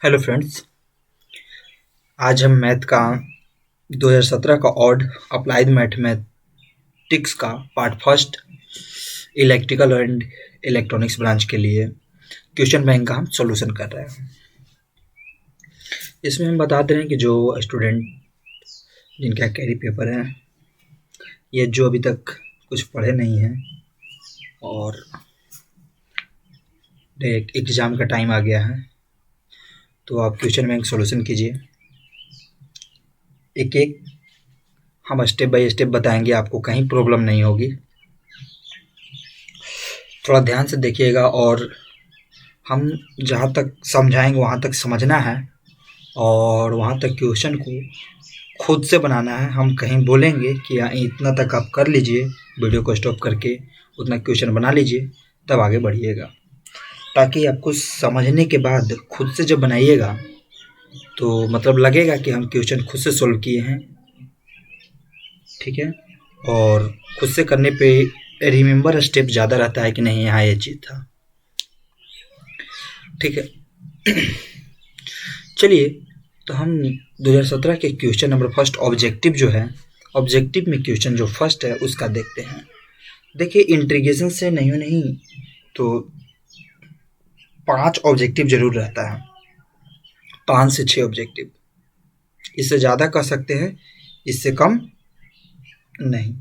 Hello friends. आज हम math का 2017 का ऑड अप्लाइड मैथमेटिक्स का part first electrical and electronics branch के लिए क्वेश्चन बैंक का हम सॉल्यूशन कर रहे हैं। इसमें हम बता दे रहे हैं कि जो स्टूडेंट जिनका कैरी पेपर है, ये जो अभी तक कुछ पढ़े नहीं हैं और डायरेक्ट एग्ज़ाम का टाइम आ गया है, तो आप क्वेश्चन बैंक सॉल्यूशन कीजिए। एक एक हम स्टेप बाय स्टेप बताएंगे, आपको कहीं प्रॉब्लम नहीं होगी। थोड़ा ध्यान से देखिएगा और हम जहाँ तक समझाएंगे वहाँ तक समझना है और वहाँ तक क्वेश्चन को खुद से बनाना है। हम कहीं बोलेंगे कि इतना तक आप कर लीजिए, वीडियो को स्टॉप करके उतना क्वेश्चन बना लीजिए, तब आगे बढ़िएगा, ताकि आपको समझने के बाद खुद से जब बनाइएगा तो मतलब लगेगा कि हम क्वेश्चन खुद से सोल्व किए हैं। ठीक है, और खुद से करने पे रिमेंबर स्टेप ज़्यादा रहता है कि नहीं, यहाँ ये चीज़ था। ठीक है, चलिए तो हम 2017 के क्वेश्चन नंबर फर्स्ट ऑब्जेक्टिव जो है, ऑब्जेक्टिव में क्वेश्चन जो फर्स्ट है उसका देखते हैं। देखिए, इंटीग्रेशन से नहीं तो 5 ऑब्जेक्टिव जरूर रहता है, 5 से 6 ऑब्जेक्टिव। इससे ज़्यादा कर सकते हैं, इससे कम नहीं।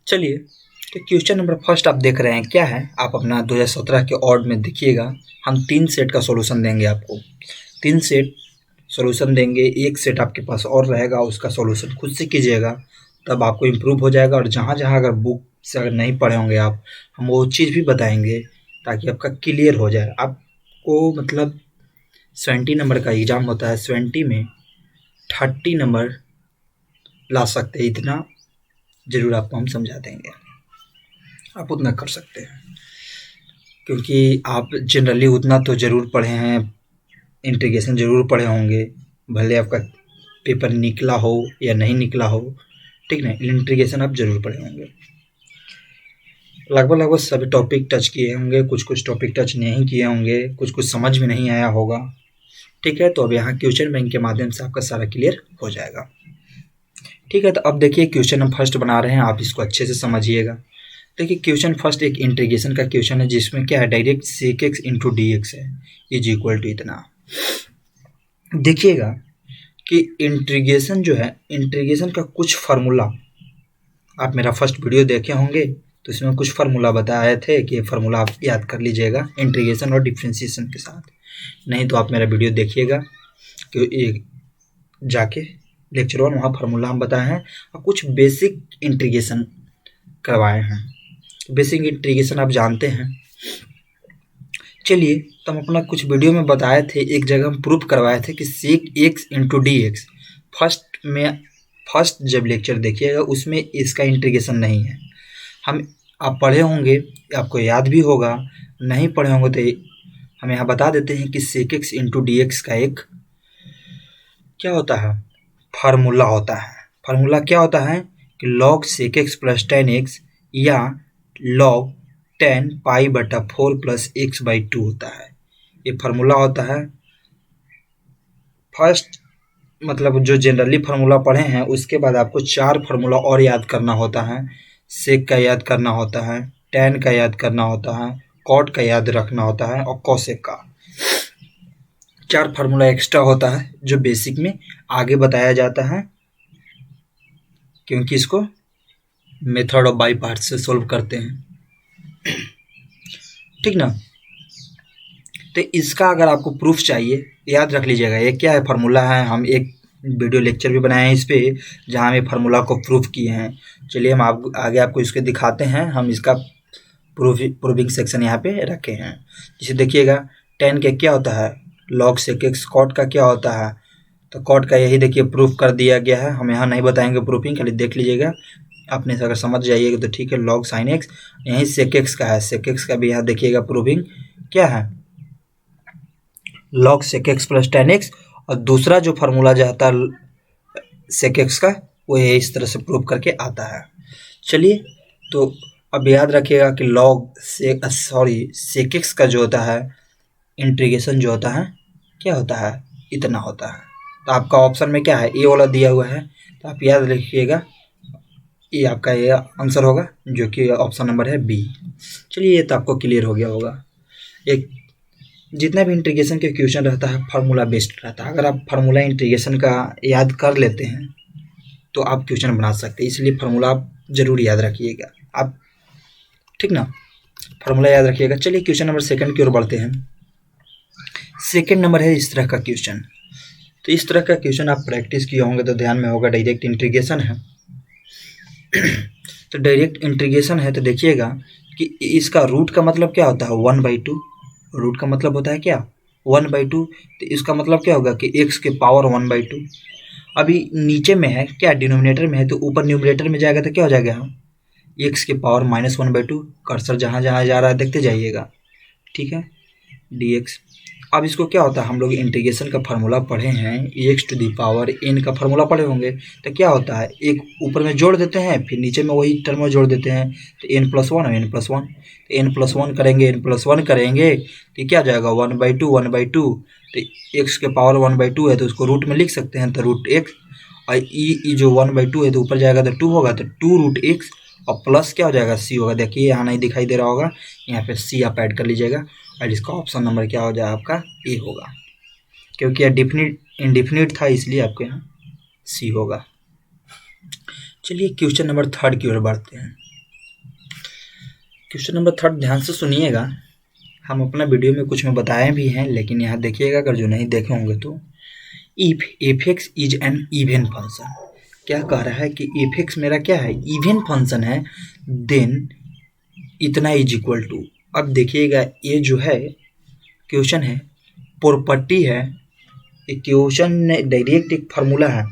चलिए, तो क्वेश्चन नंबर फर्स्ट आप देख रहे हैं क्या है, आप अपना 2017 के ऑड में देखिएगा। हम 3 सेट का सॉल्यूशन देंगे आपको, 3 सेट सॉल्यूशन देंगे। एक सेट आपके पास और रहेगा, उसका सॉल्यूशन खुद से कीजिएगा, तब आपको इम्प्रूव हो जाएगा। और जहाँ जहाँ अगर बुक से अगर नहीं पढ़े होंगे आप, हम वो चीज़ भी बताएंगे ताकि आपका क्लियर हो जाए। आपको मतलब 70 नंबर का एग्ज़ाम होता है, 70 में 30 नंबर ला सकते हैं, इतना ज़रूर आपको हम समझा देंगे, आप उतना कर सकते हैं। क्योंकि आप जनरली उतना तो ज़रूर पढ़े हैं, इंटीग्रेशन ज़रूर पढ़े होंगे, भले आपका पेपर निकला हो या नहीं निकला हो। ठीक ना, इंटीग्रेशन आप ज़रूर पढ़े होंगे, लगभग सभी टॉपिक टच किए होंगे, कुछ टॉपिक टच नहीं किए होंगे, कुछ समझ में नहीं आया होगा। ठीक है, तो अब यहाँ क्वेश्चन बैंक के माध्यम से आपका सारा क्लियर हो जाएगा। ठीक है, तो अब देखिए क्वेश्चन हम फर्स्ट बना रहे हैं, आप इसको अच्छे से समझिएगा। देखिए, क्वेश्चन फर्स्ट एक इंटीग्रेशन का क्वेश्चन है, जिसमें क्या है, direct sec x into d x है इज इक्वल टू इतना। देखिएगा कि इंटीग्रेशन जो है, इंटीग्रेशन का कुछ फार्मूला आप मेरा फर्स्ट वीडियो देखे होंगे, तो इसमें कुछ फार्मूला बताए थे कि फार्मूला आप याद कर लीजिएगा इंटीग्रेशन और डिफ्रेंशिएशन के साथ। नहीं तो आप मेरा वीडियो देखिएगा कि जाके लेक्चर 1, वहाँ फार्मूला हम बताए हैं और कुछ बेसिक इंटीग्रेशन करवाए हैं। बेसिक इंटीग्रेशन आप जानते हैं। चलिए, तो हम अपना कुछ वीडियो में बताए थे, एक जगह हम प्रूफ करवाए थे कि sec x into d x. First जब लेक्चर देखिएगा उसमें इसका इंटीग्रेशन नहीं है। आप पढ़े होंगे, आपको याद भी होगा, नहीं पढ़े होंगे तो हम यहाँ बता देते हैं कि sec x into d x का एक क्या होता है, फार्मूला होता है। फार्मूला क्या होता है कि log sec x plus ten x या लॉग 10 पाई बटा 4 प्लस एक्स बाई 2 होता है। ये फार्मूला होता है। फर्स्ट मतलब जो जनरली फार्मूला पढ़े हैं, उसके बाद आपको 4 फार्मूला और याद करना होता है। सेक का याद करना होता है, टेन का याद करना होता है, कॉट का याद रखना होता है और कोसेक का। 4 फार्मूला एक्स्ट्रा होता है जो बेसिक में आगे बताया जाता है, क्योंकि इसको मेथड ऑफ बाई पार्ट से सोल्व करते हैं। ठीक ना, तो इसका अगर आपको प्रूफ चाहिए, याद रख लीजिएगा ये क्या है, फार्मूला है। हम एक वीडियो लेक्चर भी बनाए हैं इस पे, जहाँ हम फार्मूला को प्रूफ किए हैं। चलिए हम आगे आपको इसके दिखाते हैं। हम इसका प्रूविंग सेक्शन यहाँ पे रखे हैं। जिसे देखिएगा, 10 के क्या होता है, लॉग सेक एक्स। कॉट का क्या होता है, तो कॉट का यही देखिए प्रूफ कर दिया गया है। हम यहाँ नहीं बताएंगे प्रूफिंग, खाली देख लीजिएगा, अपने से अगर समझ जाइएगा तो ठीक है। लॉग साइन एक्स, यही सेक एक्स का है। सेक एक्स का भी यहाँ देखिएगा प्रूविंग क्या है, log sec x plus ten x. और दूसरा जो फार्मूला जाता है सेक एक्स का, वो ये इस तरह से प्रूव करके आता है। चलिए, तो अब याद रखिएगा कि लॉग सेक एक्स का जो होता है इंटीग्रेशन जो होता है क्या होता है, इतना होता है। तो आपका ऑप्शन में क्या है, ए वाला दिया हुआ है, तो आप याद रखिएगा ये आपका ये आंसर होगा, जो कि ऑप्शन नंबर है बी। चलिए ये तो आपको क्लियर हो गया होगा। एक जितना भी इंटीग्रेशन के क्वेश्चन रहता है फार्मूला बेस्ड रहता है। अगर आप फार्मूला इंटीग्रेशन का याद कर लेते हैं तो आप क्वेश्चन बना सकते हैं, इसलिए फार्मूला आप जरूर याद रखिएगा आप, ठीक ना, फार्मूला याद रखिएगा। चलिए क्वेश्चन नंबर सेकंड की ओर बढ़ते हैं। सेकंड नंबर है इस तरह का क्वेश्चन। तो इस तरह का क्वेश्चन आप प्रैक्टिस किए होंगे तो ध्यान में होगा, डायरेक्ट इंटीग्रेशन है। तो डायरेक्ट इंटीग्रेशन है तो देखिएगा कि इसका रूट का मतलब क्या होता है, 1/2। रूट का मतलब होता है क्या, 1/2। तो इसका मतलब क्या होगा कि x के पावर 1/2। अभी नीचे में है क्या, डिनोमिनेटर में है, तो ऊपर न्यूमरेटर में जाएगा तो क्या हो जाएगा, हम x के पावर -1/2। कर्सर जहाँ जहाँ जा रहा है देखते जाइएगा, ठीक है, dx। अब इसको क्या होता है, हम लोग इंटीग्रेशन का फार्मूला पढ़े हैं, x⁴n का फार्मूला पढ़े होंगे। तो क्या होता है, एक ऊपर में जोड़ देते हैं, फिर नीचे में वही टर्म में जोड़ देते हैं, तो n+1 और n+1। तो n+1 करेंगे, n+1 करेंगे तो क्या जाएगा, 1/2 1/2। तो x के पावर 1/2 है तो उसको रूट में लिख सकते हैं, तो √x। और ई जो 1/2 है तो ऊपर जाएगा तो 2 होगा, तो 2√x और प्लस क्या हो जाएगा, c होगा। देखिए यहाँ नहीं दिखाई दे रहा होगा, यहाँ पे c आप ऐड कर लीजिएगा और इसका ऑप्शन नंबर क्या हो जाएगा, आपका ए होगा, क्योंकि यह इंडिफिनिट था इसलिए आपके यहाँ सी होगा। चलिए क्वेश्चन नंबर थर्ड की ओर बढ़ते हैं। क्वेश्चन नंबर थर्ड ध्यान से सुनिएगा, हम अपना वीडियो में कुछ में बताए भी हैं, लेकिन यहाँ देखिएगा, अगर जो नहीं देखे होंगे तो। If f(x) is an even function, क्या कह रहा है कि f(x) मेरा क्या है, इवन फंक्शन है, देन इतना इज इक्वल टू। अब देखिएगा ये जो है क्वेश्चन है, प्रॉपर्टी है, एक क्वेश्चन ने डायरेक्ट एक फार्मूला है,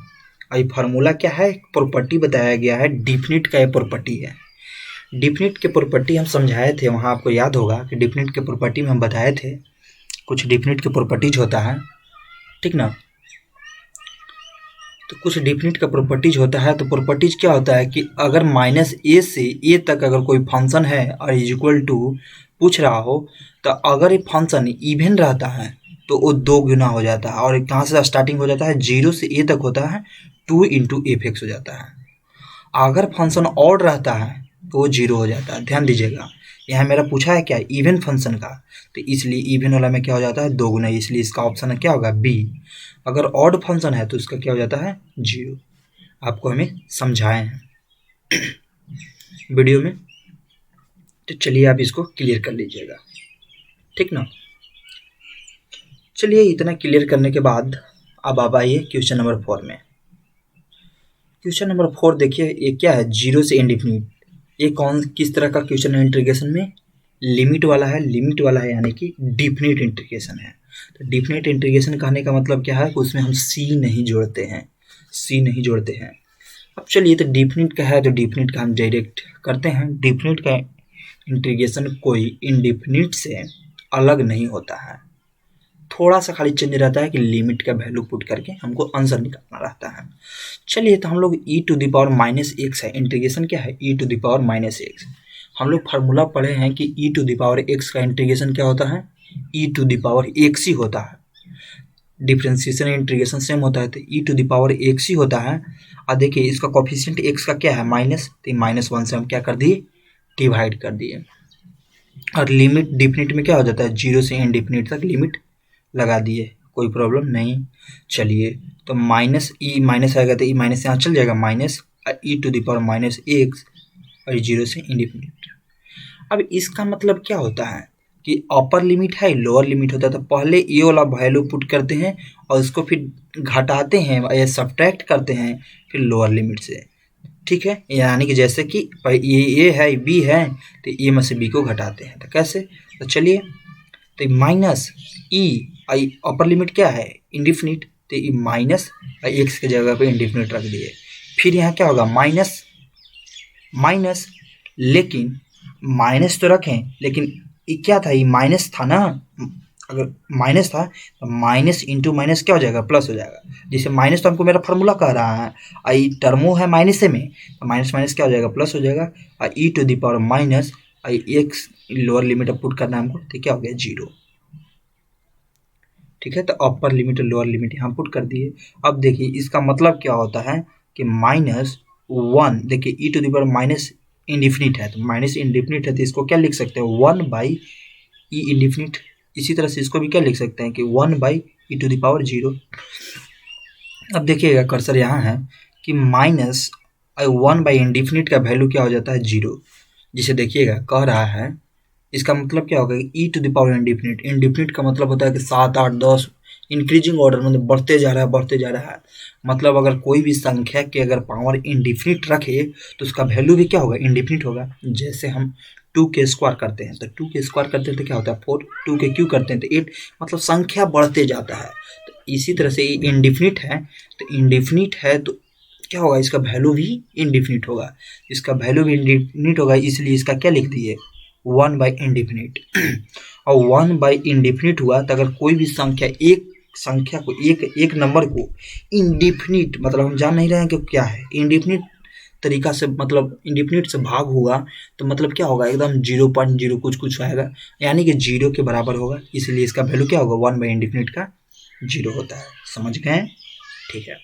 और ये फार्मूला क्या है, प्रॉपर्टी बताया गया है, डिफिनिट का ये प्रॉपर्टी है। डिफिनिट के प्रॉपर्टी हम समझाए थे वहाँ, आपको याद होगा कि डिफिनिट के प्रॉपर्टी में हम बताए थे, कुछ डिफिनिट के प्रॉपर्टीज होता है, ठीक ना। तो कुछ डिफिनिट का प्रॉपर्टीज होता है, तो प्रॉपर्टीज क्या होता है कि अगर -a से a तक अगर कोई फंक्शन है और इज इक्वल टू पूछ रहा हो, तो अगर ये फंक्शन इवन रहता है तो वो 2 गुना हो जाता है, और कहाँ से स्टार्टिंग हो जाता है, 0 से a तक होता है, 2 × f(x) हो जाता है। अगर फंक्शन ऑड रहता है तो वो 0 हो जाता है। ध्यान दीजिएगा, यहाँ मेरा पूछा है क्या, इवन फंक्शन का, तो इसलिए इवन वाला में क्या हो जाता है, 2 गुना, इसलिए इसका ऑप्शन क्या होगा, बी। अगर ऑड फंक्शन है तो इसका क्या हो जाता है, 0। आपको हमें समझाए हैं वीडियो में, तो चलिए आप इसको क्लियर कर लीजिएगा, ठीक ना। चलिए इतना क्लियर करने के बाद अब आप आइए क्वेश्चन नंबर 4 में। क्वेश्चन नंबर 4 देखिए, ये क्या है, 0 से इंडिफिनिट। ये किस तरह का क्वेश्चन है, इंटीग्रेशन में लिमिट वाला है, लिमिट वाला है, यानी कि डिफिनिट इंटीग्रेशन है। तो डिफिनिट इंटीग्रेशन कहने का मतलब क्या है कि उसमें हम सी नहीं जोड़ते हैं, सी नहीं जोड़ते हैं। अब चलिए, तो डिफिनिट का है तो डिफिनिट का हम डायरेक्ट करते हैं। डिफिनिट का इंटीग्रेशन कोई इंडिफिनिट से अलग नहीं होता है, थोड़ा सा खाली चेंज रहता है कि लिमिट का वैल्यू पुट करके हमको आंसर निकालना रहता है। चलिए, तो हम लोग e⁻⁻x है, इंटीग्रेशन क्या है, e⁻⁻x। हम लोग फार्मूला पढ़े हैं कि e⁻x का इंटीग्रेशन क्या होता है, e⁻x ही होता है। डिफ्रेंसिएशन इंटीग्रेशन सेम होता है, तो e⁻x ही होता है। और देखिए इसका कोफिशिएंट x का क्या है, माइनस, तो -1 से हम क्या कर दिए, डिवाइड कर दिए। और लिमिट डिफिनिट में क्या हो जाता है, 0 से इंडिफिनिट तक लिमिट लगा दिए, कोई प्रॉब्लम नहीं। चलिए, तो माइनस आएगा तो माइनस यहाँ चल जाएगा, माइनस e⁻⁻x और 0 से इंडिफिनिट। अब इसका मतलब क्या होता है कि अपर लिमिट है, लोअर लिमिट होता है, तो पहले ये वाला वैल्यू पुट करते हैं और उसको फिर घटाते हैं या सब्ट्रैक्ट करते हैं फिर लोअर लिमिट से, ठीक है। यानी कि जैसे कि ये है, बी है, तो ए में से बी को घटाते हैं, तो कैसे, तो चलिए, तो माइनस आई अपर लिमिट क्या है, इंडिफिनिट, तो ये माइनस एक्स की जगह पे इंडिफिनिट रख दिए। फिर यहाँ क्या होगा, माइनस, लेकिन माइनस तो रखें, लेकिन ये क्या था, ये माइनस था ना, अगर माइनस था तो माइनस इंटू माइनस क्या हो जाएगा, प्लस हो जाएगा। जैसे माइनस तो हमको मेरा फार्मूला कह रहा है, आई टर्मो है माइनस में, तो माइनस माइनस क्या हो जाएगा, प्लस हो जाएगा। और e⁻⁻ आई एक्स लोअर लिमिट अब पुट करना है हमको, तो क्या हो गया, 0। ठीक है, तो अपर लिमिट और लोअर लिमिट यहाँ पुट कर दिए। अब देखिए इसका मतलब क्या होता है कि -1, देखिए e to the power minus indefinite है, तो माइनस इंडिफिनिट है तो इसको क्या लिख सकते हैं 1 बाई ई इंडिफिनिट। इसी तरह से इसको भी क्या लिख सकते हैं कि 1 by e to the power 0। अब देखिएगा कर्सर यहाँ है कि -1 बाई इंडिफिनिट का वैल्यू क्या हो जाता है 0, जिसे देखिएगा कह रहा है इसका मतलब क्या होगा e to the power indefinite. Indefinite का मतलब होता है कि 7 8 10 इंक्रीजिंग ऑर्डर, मतलब बढ़ते जा रहा है बढ़ते जा रहा है। मतलब अगर कोई भी संख्या के अगर पावर इंडिफिनिट रखे तो उसका वैल्यू भी क्या होगा इंडिफिनिट होगा। जैसे हम 2 के स्क्वायर करते हैं तो 2 के स्क्वायर करते हैं तो क्या होता है 4, 2 के क्यूब करते हैं तो 8, मतलब संख्या बढ़ते जाता है। तो इसी तरह से ये इंडिफिनिट है, तो इंडिफिनिट है तो क्या होगा इसका वैल्यू भी इंडिफिनिट होगा। इसका वैल्यू भी इंडिफिनिट होगा, इसलिए इसका क्या लिख दिए 1 बाई इंडिफिनिट। और 1 बाई इंडिफिनिट हुआ तो अगर कोई भी संख्या एक नंबर को इंडिफिनिट, मतलब हम जान नहीं रहे हैं कि क्या है इंडिफिनिट तरीका से, मतलब इंडिफिनिट से भाग हुआ तो मतलब क्या होगा एकदम 0.0 कुछ कुछ आएगा, यानी कि 0 के बराबर होगा। इसलिए इसका वैल्यू क्या होगा 1 बाई इंडिफिनिट का 0 होता है। समझ गए? ठीक है।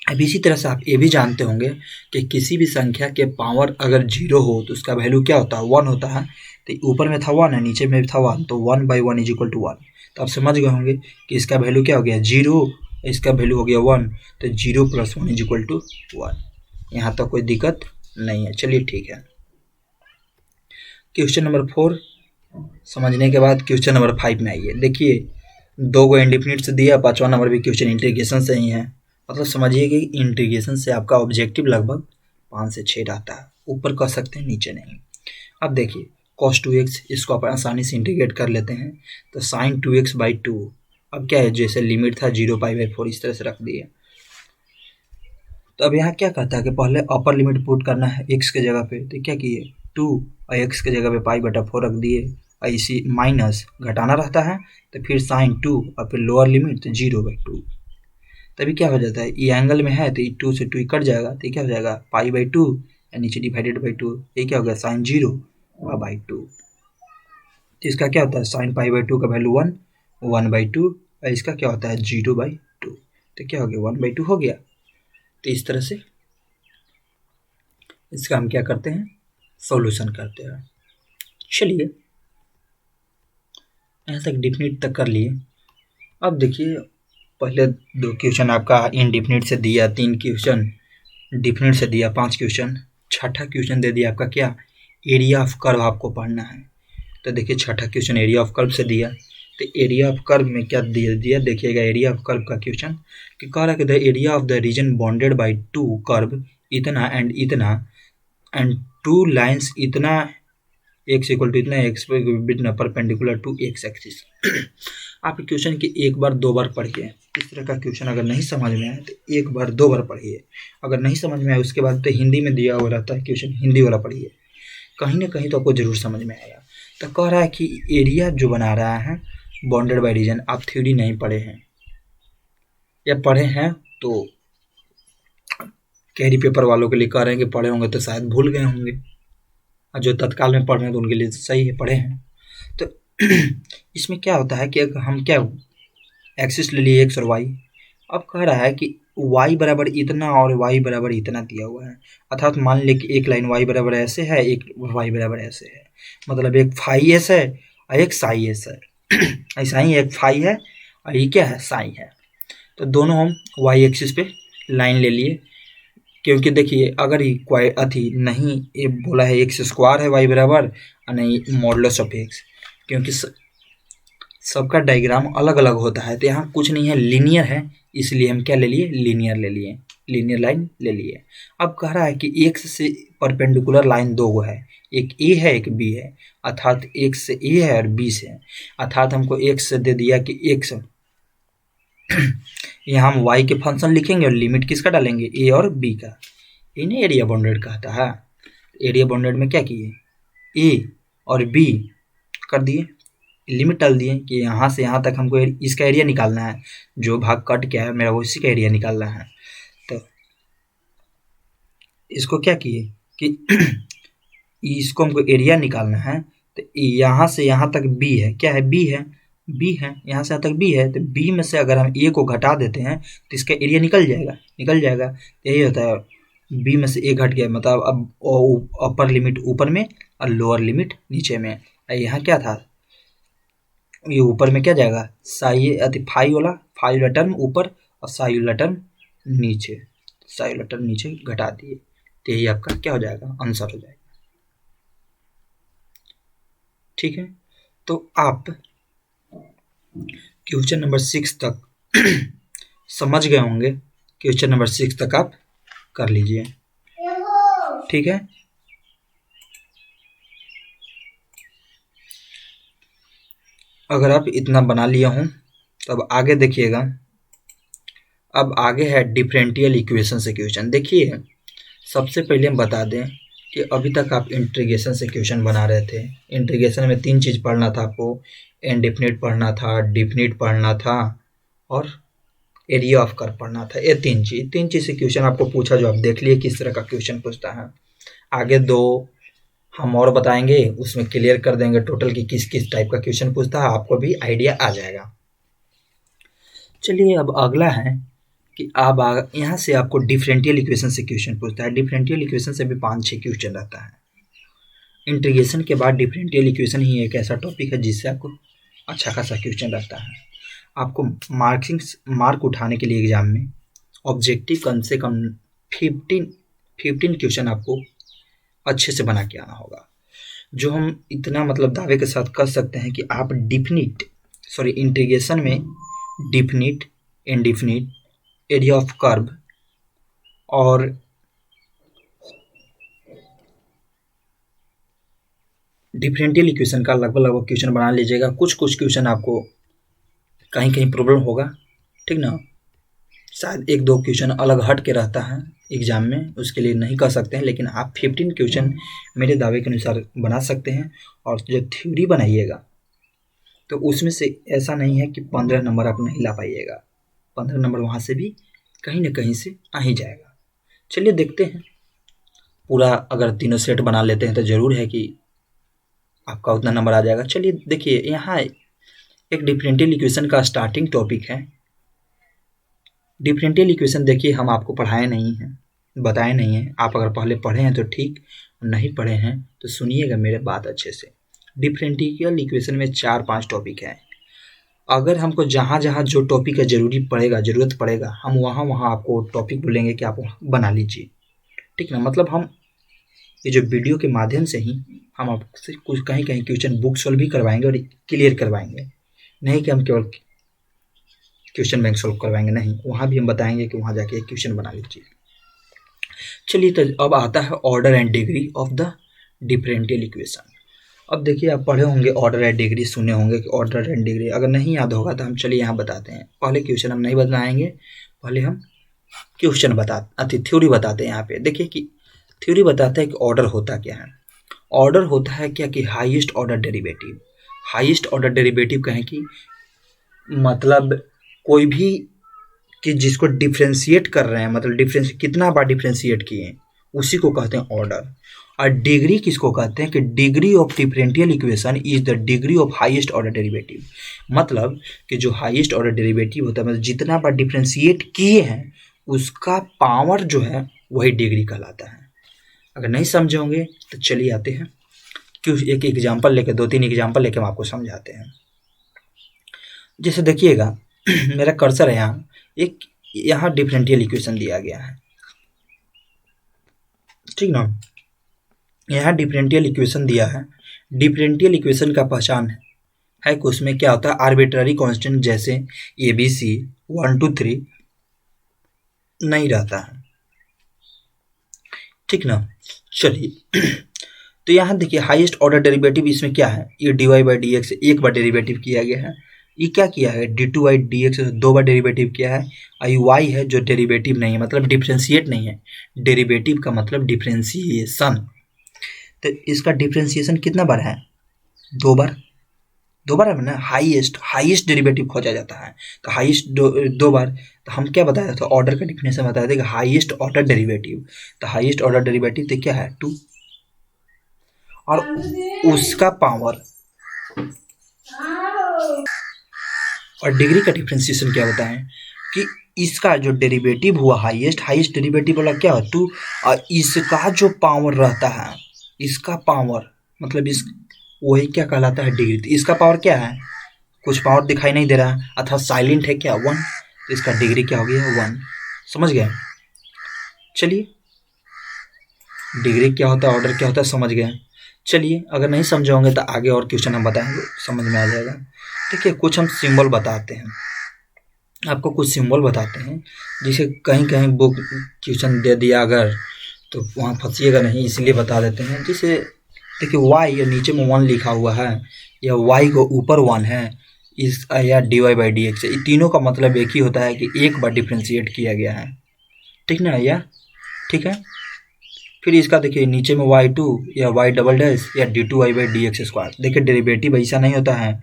अब इसी तरह से आप ये भी जानते होंगे कि किसी भी संख्या के पावर अगर 0 हो तो उसका वैल्यू क्या होता है 1 होता है। तो ऊपर में था 1 है, नीचे में भी था 1, तो 1 बाई 1 इज इक्वल टू 1। तो आप समझ गए होंगे कि इसका वैल्यू क्या हो गया 0, इसका वैल्यू हो गया 1, तो 0 + 1 इज इक्वल टू 1। यहाँ तक कोई दिक्कत नहीं है। चलिए ठीक है। क्वेश्चन नंबर 4 समझने के बाद क्वेश्चन नंबर 5 में आइए। देखिए 2 को इंडिफिनिट से दिया, 5वां नंबर भी क्वेश्चन इंटीग्रेशन से ही है। मतलब समझिए कि इंटीग्रेशन से आपका ऑब्जेक्टिव लगभग 5 से 6 रहता है, ऊपर कर सकते हैं नीचे नहीं। अब देखिए cos 2x, इसको आप आसानी से इंटीग्रेट कर लेते हैं तो sin 2x/2। अब क्या है जैसे लिमिट था 0 π/4 इस तरह से रख दिए। तो अब यहाँ क्या कहता है कि पहले अपर लिमिट पुट करना है x के जगह पे, तो क्या किए 2 और x के जगह पे π/4 रख दिए, और इसी माइनस घटाना रहता है तो फिर sin 2 और फिर लोअर लिमिट तो 0/2। तभी क्या हो जाता है ये एंगल में है तो 2 से 2 कट जाएगा, तो क्या हो जाएगा π/2 या नीचे डिवाइडेड/2, ये क्या हो गया sin 0/2। तो इसका क्या होता है sin π/2 का वैल्यू 1/2, और इसका क्या होता है 0/2, तो क्या हो गया 1/2 हो गया। तो इस तरह से इसका हम क्या करते हैं सॉल्यूशन करते हैं। चलिए यहाँ तक डिफिनिट तक कर लिए। अब देखिए पहले 2 क्वेश्चन आपका इनडिफिनिट से दिया, 3 क्वेश्चन डिफिनिट से दिया, 5 क्वेश्चन, छठा क्वेश्चन दे दिया आपका क्या एरिया ऑफ कर्व आपको पढ़ना है। तो देखिए छठा क्वेश्चन एरिया ऑफ कर्व से दिया, तो एरिया ऑफ कर्व में क्या दिया देखिएगा एरिया ऑफ कर्व का क्वेश्चन कि कह रहा है कि the area of the region bounded by 2 curve इतना एंड इतना एंड 2 लाइन्स इतना x इक्वल टू इतना x between perpendicular to x axis. आप क्वेश्चन की एक बार 2 बार पढ़िए। इस तरह का क्वेश्चन अगर नहीं समझ में आए तो एक बार 2 बार पढ़िए। अगर नहीं समझ में आए उसके बाद तो हिंदी में दिया हुआ रहता है क्वेश्चन, हिंदी वाला पढ़िए, कहीं ना कहीं तो आपको जरूर समझ में आएगा। तो कह रहा है कि एरिया जो बना रहा है बॉन्डेड बाय रीजन, आप थ्योरी नहीं पढ़े हैं या पढ़े हैं तो कैरी पेपर वालों के लिए कह रहे हैं कि पढ़े होंगे तो शायद भूल गए होंगे, और जो तत्काल में पढ़ रहे हैं तो उनके लिए सही है पढ़े हैं। तो इसमें क्या होता है कि हम क्या एक्सिस ले लिए x और y। अब कह रहा है कि y बराबर इतना और y बराबर इतना दिया हुआ है, अर्थात मान लें कि एक लाइन y बराबर ऐसे है, एक y बराबर ऐसे है, मतलब एक फाई एस है और एक साई एस है। ऐसा ही एक फाई है और ये क्या है साई है। तो दोनों हम y एक्सिस पे लाइन ले लिए, क्योंकि देखिए अगर ये अथी नहीं ये बोला है एक्स स्क्वायर है y बराबर और नहीं मॉडुलस ऑफ x, क्योंकि सबका डायग्राम अलग अलग होता है, तो यहाँ कुछ नहीं है लीनियर है, इसलिए हम क्या ले लिए लीनियर ले लिए, लीनियर लाइन ले लिए। अब कह रहा है कि x से परपेंडिकुलर लाइन 2 गो है, एक a है एक b है, अर्थात x से a है और b से है, अर्थात हमको x से दे दिया कि x यहाँ हम y के फंक्शन लिखेंगे और लिमिट किसका डालेंगे a और b का। इन्हें एरिया बाउंडेड कहता है। एरिया बाउंडेड में क्या किए a और b कर दिए, लिमिट डाल दिए कि यहाँ से यहाँ तक हमको इसका एरिया निकालना है, जो भाग कट गया है मेरा वो इसी का एरिया निकालना है। तो इसको क्या किए कि इसको हमको एरिया निकालना है, तो यहाँ से यहाँ तक b है, क्या है b है, बी है, यहाँ से यहाँ तक बी है, तो बी में से अगर हम ए को घटा देते हैं तो इसका एरिया निकल जाएगा। यही होता है, बी में से ए घट गया मतलब अब अपर लिमिट ऊपर में और लोअर लिमिट नीचे में। यहाँ क्या था, ये ऊपर में क्या जाएगा, फाई वाला टर्म ऊपर और साई वाला टर्म नीचे घटा दिए, तो यही आपका क्या हो जाएगा, आंसर हो जाएगा। ठीक है, तो आप क्वेश्चन नंबर 6 तक समझ गए होंगे। क्वेश्चन नंबर 6 तक आप कर लीजिए। ठीक है, अगर आप इतना बना लिया हूं तो अब आगे देखिएगा। अब आगे है डिफरेंशियल इक्वेशन से क्वेश्चन। देखिए, सबसे पहले हम बता दें कि अभी तक आप इंटीग्रेशन से क्वेश्चन बना रहे थे। इंटीग्रेशन में 3 चीज़ पढ़ना था आपको, इनडेफिनिट पढ़ना था, डिफिनिट पढ़ना था और एरिया ऑफ कर्व पढ़ना था। ये 3 चीज़ से क्वेश्चन आपको पूछा, जो आप देख लिए किस तरह का क्वेश्चन पूछता है। आगे 2 हम और बताएंगे, उसमें क्लियर कर देंगे टोटल कि किस किस टाइप का क्वेश्चन पूछता है, आपको भी आइडिया आ जाएगा। चलिए, अब अगला है कि आप यहाँ से आपको डिफरेंशियल इक्वेशन से क्वेश्चन पूछता है। डिफरेंशियल इक्वेशन से भी 5-6 क्वेश्चन रहता है। इंटीग्रेशन के बाद डिफरेंशियल इक्वेशन ही एक ऐसा टॉपिक है जिससे आपको अच्छा खासा क्वेश्चन रहता है। आपको मार्क उठाने के लिए एग्जाम में ऑब्जेक्टिव कम से कम 15 क्वेश्चन आपको अच्छे से बना के आना होगा। जो हम इतना मतलब दावे के साथ कर सकते हैं कि आप इंटीग्रेशन में definite, indefinite, area of curve और डिफरेंशियल इक्वेशन का लगभग क्वेश्चन बना लीजिएगा। कुछ क्वेश्चन आपको कहीं प्रॉब्लम होगा, ठीक ना, शायद 1-2 क्वेश्चन अलग हट के रहता है एग्जाम में, उसके लिए नहीं कर सकते हैं, लेकिन आप 15 क्वेश्चन मेरे दावे के अनुसार बना सकते हैं। और जो थ्योरी बनाइएगा तो उसमें से ऐसा नहीं है कि 15 नंबर आप नहीं ला पाइएगा, 15 नंबर वहाँ से भी कहीं ना कहीं से आ ही जाएगा। चलिए देखते हैं, पूरा अगर तीनों सेट बना लेते हैं तो ज़रूर है कि आपका उतना नंबर आ जाएगा। चलिए देखिए, यहाँ एक डिफरेंशियल इक्वेशन का स्टार्टिंग टॉपिक है। डिफरेंशियल इक्वेशन देखिए, हम आपको पढ़ाए नहीं हैं, बताए नहीं हैं। आप अगर पहले पढ़े हैं तो ठीक, नहीं पढ़े हैं तो सुनिएगा मेरे बात अच्छे से। डिफरेंशियल इक्वेशन में 4-5 टॉपिक हैं। अगर हमको जहाँ जहाँ जो टॉपिक का ज़रूरत पड़ेगा, हम वहाँ आपको टॉपिक बोलेंगे कि आप बना लीजिए, ठीक ना। मतलब हम ये जो वीडियो के माध्यम से ही हम आपसे कुछ कहीं क्वेश्चन बुक सॉल्व भी करवाएंगे और क्लियर करवाएंगे, नहीं कि हम केवल क्वेश्चन बैंक सॉल्व करवाएंगे, नहीं, वहाँ भी हम बताएंगे कि वहाँ जाके क्वेश्चन बना लीजिए। चलिए, तो अब आता है order and degree of the differential equation. अब देखिए, आप पढ़े होंगे ऑर्डर एंड डिग्री, सुने होंगे कि ऑर्डर एंड डिग्री, अगर नहीं याद होगा तो हम चलिए यहाँ बताते हैं। पहले क्वेश्चन हम नहीं बताएंगे, पहले हम क्वेश्चन थ्योरी बताते हैं। यहाँ पे देखिए कि थ्योरी बताता है कि ऑर्डर होता क्या है। ऑर्डर होता है क्या कि highest order derivative. Highest order derivative कहें कि मतलब कोई भी कि जिसको डिफ्रेंशिएट कर रहे हैं, मतलब कितना बार डिफ्रेंशिएट किए, उसी को कहते हैं ऑर्डर। और डिग्री किसको कहते हैं कि degree of differential equation is the degree of highest order derivative. मतलब कि जो हाईएस्ट ऑर्डर डेरिवेटिव होता है, मतलब जितना बार डिफ्रेंशिएट किए हैं उसका पावर जो है वही डिग्री कहलाता है। अगर नहीं समझे होंगे तो चलिए आते हैं क्यों, एक एग्जाम्पल लेकर, 2-3 एग्जाम्पल लेकर हम आपको समझाते हैं। जैसे देखिएगा मेरा कर्सर है यहाँ डिफरेंशियल इक्वेशन दिया गया है, ठीक ना। यहाँ डिफरेंशियल इक्वेशन दिया है। डिफरेंशियल इक्वेशन का पहचान है कि उसमें क्या होता है, आर्बिट्ररी कांस्टेंट जैसे ABC 1 2 3 नहीं रहता है, ठीक ना। चलिए तो यहाँ देखिए हाईएस्ट ऑर्डर डेरिवेटिव इसमें क्या है, ये dy/dx एक बार डेरिवेटिव किया गया है। ये क्या किया है, d2/dx 2 बार डेरिवेटिव किया है। y है जो डेरिवेटिव नहीं है, मतलब डिफ्रेंशिएट नहीं है। डेरिवेटिव का मतलब डिफ्रेंशिएशन, तो इसका डिफ्रेंशिएशन कितना बार है, 2 बार। 2 बार है ना, हाईएस्ट डेरिवेटिव खोजा जाता है, तो हाईएस्ट 2 बार। तो हम क्या बताया था, ऑर्डर का डिफिनेशन बताया था कि हाईएस्ट ऑर्डर डेरिवेटिव, तो हाईएस्ट ऑर्डर डेरिवेटिव तो क्या है 2, और उसका पावर और डिग्री का डिफ्रेंसिएशन क्या होता है कि इसका जो डेरिवेटिव हुआ हाईएस्ट डेरिवेटिव वाला क्या हो टू, और इसका जो पावर रहता है, इसका पावर मतलब इस वही क्या कहलाता है डिग्री। तो इसका पावर क्या है, कुछ पावर दिखाई नहीं दे रहा है अर्थात साइलेंट है क्या 1, तो इसका डिग्री क्या हो गया 1। समझ गए। चलिए डिग्री क्या होता है, ऑर्डर क्या होता है, समझ गए। चलिए अगर नहीं समझे होंगे तो आगे और क्वेश्चन हम बताएंगे, समझ में आ जाएगा। देखिए कुछ हम सिंबल बताते हैं आपको, कुछ सिंबल बताते हैं जिसे कहीं कहीं बुक क्वेश्चन दे दिया अगर तो वहाँ फंसिएगा नहीं, इसलिए बता देते हैं। जैसे देखिए y या नीचे में 1 लिखा हुआ है या y को ऊपर 1 है इस या dy बाई डी एक्स, ये तीनों का मतलब एक ही होता है कि एक बार डिफ्रेंशिएट किया गया है, ठीक ना या ठीक है। फिर इसका देखिए नीचे में y2 या y डबल डैश या d2y by d x square. देखिए डेरिवेटिव ऐसा नहीं होता है,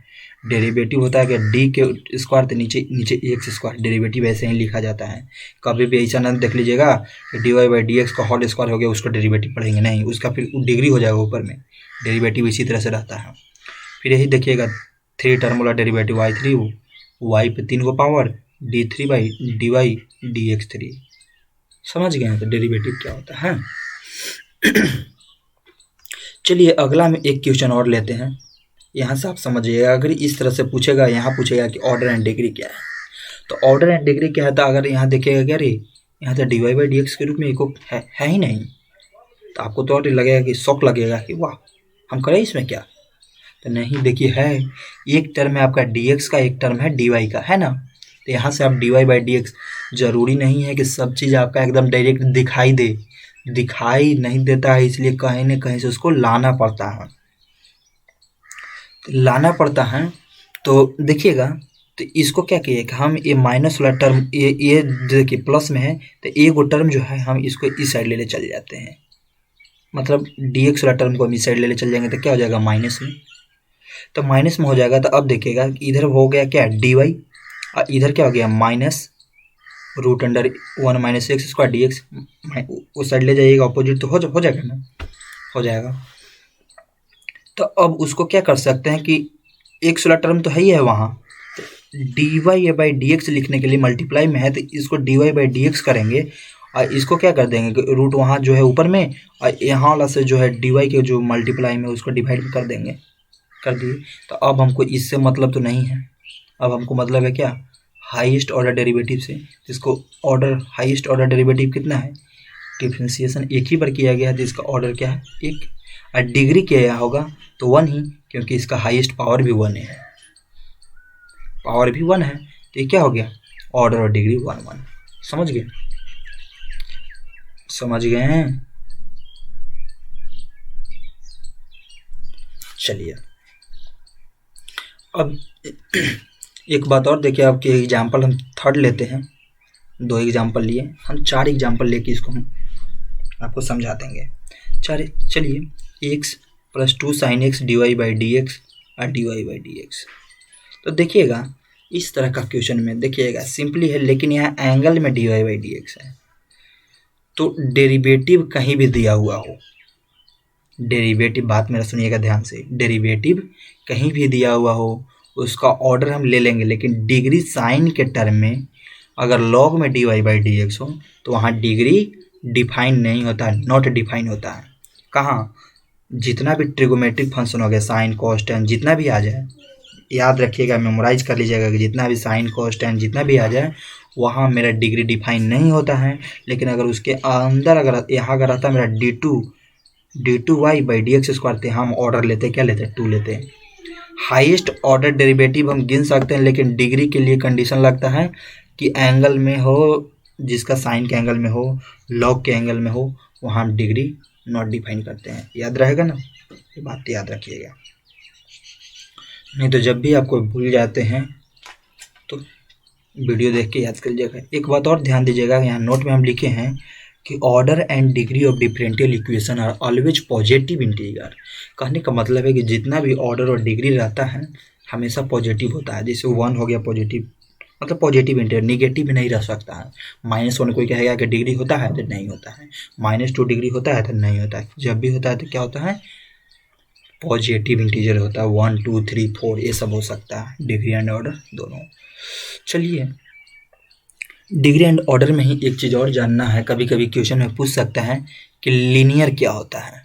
डेरिवेटिव होता है कि d के स्क्वायर तो नीचे नीचे एक्स स्क्वायर, डेरिवेटिव ऐसे ही लिखा जाता है। कभी भी ऐसा ना देख लीजिएगा कि dy बाई डी एक्स का होल स्क्वायर हो गया उसको डेरिवेटिव पढ़ेंगे, नहीं, उसका फिर डिग्री हो जाएगा ऊपर में, डेरिवेटिव इसी तरह से रहता है। फिर यही देखिएगा 3 टर्म वाला डेरिवेटिव y3 y पे 3 को power d3 by d y d x 3। समझ गए हैं तो डेरिवेटिव क्या होता है। चलिए अगला में एक क्वेश्चन और लेते हैं, यहाँ से आप समझिएगा। अगर इस तरह से पूछेगा, यहाँ पूछेगा कि ऑर्डर एंड डिग्री क्या है, तो ऑर्डर एंड डिग्री क्या है, तो अगर यहाँ देखिएगा क्या रे यहाँ तो d y by d x के रूप में एक है ही नहीं, तो आपको तो और लगेगा कि शौक लगेगा कि वाह हम करें इसमें क्या, तो नहीं देखिए है एक टर्म है आपका डी एक्स का, एक टर्म है डी वाई का, है ना। तो यहाँ से आप d y by d x, जरूरी नहीं है कि सब चीज़ आपका एकदम डायरेक्ट दिखाई दे, दिखाई नहीं देता है, इसलिए कहीं न कहीं से उसको लाना पड़ता है, लाना पड़ता है। तो देखिएगा तो इसको क्या किए कि हम ये माइनस वाला टर्म ये देखिए प्लस में है, तो एक वो टर्म जो है हम इसको इस साइड ले चले जाते हैं, मतलब डी एक्स वाला टर्म को हम इस साइड ले चल जाएंगे तो क्या हो जाएगा माइनस में, तो माइनस में हो जाएगा। तो अब देखिएगा इधर हो गया क्या डी वाई और इधर क्या हो गया minus root under 1 minus x square d x, उस साइड ले जाइएगा अपोजिट तो हो जाएगा ना, हो जाएगा। तो अब उसको क्या कर सकते हैं कि एक्स वाला टर्म तो है ही है वहाँ, तो d y by d x लिखने के लिए मल्टीप्लाई में है तो इसको d y by d x करेंगे और इसको क्या कर देंगे रूट वहाँ जो है ऊपर में और यहाँ वाला से जो है डी वाई के जो मल्टीप्लाई में उसको डिवाइड कर देंगे, कर दिए। तो अब हमको इससे मतलब तो नहीं है, अब हमको मतलब है क्या हाईएस्ट ऑर्डर डेरिवेटिव से, जिसको ऑर्डर हाईएस्ट ऑर्डर डेरिवेटिव कितना है, डिफ्रेंसिएशन एक ही बार किया गया है जिसका ऑर्डर क्या है एक, और डिग्री क्या होगा तो 1 ही, क्योंकि इसका हाईएस्ट पावर भी 1 है, पावर भी 1 है, तो ये क्या हो गया ऑर्डर और डिग्री 1 1। समझ गए, समझ गए हैं। चलिए अब एक बात और देखिए, आपके एग्जाम्पल हम थर्ड लेते हैं, 2 एग्जाम्पल लिए, हम 4 एग्जाम्पल लेके इसको हम आपको समझा देंगे। चलिए x plus 2 sine x d y by d x और d y by d x. तो देखिएगा इस तरह का क्वेश्चन में देखिएगा सिंपली है, लेकिन यहाँ एंगल में d y by d x है, तो डेरिवेटिव कहीं भी दिया हुआ हो, डेरिवेटिव बात मेरा सुनिएगा ध्यान से, डेरिवेटिव कहीं भी दिया हुआ हो उसका ऑर्डर हम ले लेंगे, लेकिन डिग्री साइन के टर्म में अगर लॉग में d y by d x हो तो वहाँ डिग्री डिफाइन नहीं होता है, नॉट डिफाइन होता है। कहाँ, जितना भी ट्रिगोमेट्रिक फंक्शन हो गया साइन कॉस टेन जितना भी आ जाए, याद रखिएगा मेमोराइज कर लीजिएगा कि जितना भी साइन कॉस टेन जितना भी आ जाए वहाँ मेरा डिग्री डिफाइन नहीं होता है। लेकिन अगर उसके अंदर अगर यहाँ अगर रहता मेरा d two y by d x square, तो हम ऑर्डर लेते क्या लेते 2 लेते हैं। हाईएस्ट ऑर्डर डेरिवेटिव हम गिन सकते हैं, लेकिन डिग्री के लिए कंडीशन लगता है कि एंगल में हो, जिसका साइन के एंगल में हो, लॉग के एंगल में हो, वहाँ हम डिग्री नॉट डिफाइन करते हैं। याद रहेगा ना, ये बात याद रखिएगा, नहीं तो जब भी आपको भूल जाते हैं तो वीडियो देख के याद कर लीजिएगा। एक बात और ध्यान दीजिएगा, यहाँ नोट में हम लिखे हैं कि order and degree of differential equation are always positive integer. कहने का मतलब है कि जितना भी ऑर्डर और डिग्री रहता है हमेशा पॉजिटिव होता है। जैसे 1 हो गया पॉजिटिव, मतलब पॉजिटिव इंटीजर, निगेटिव भी नहीं रह सकता है। -1 कोई कहेगा कि डिग्री होता है तो नहीं होता है, -2 डिग्री होता है तो नहीं होता है, जब भी होता है तो क्या होता है पॉजिटिव इंटीजर होता है, 1 2 3 4 ये सब हो सकता है, डिग्री एंड ऑर्डर दोनों। चलिए, डिग्री एंड ऑर्डर में ही एक चीज़ और जानना है, कभी कभी क्वेश्चन में पूछ सकता है कि लीनियर क्या होता है।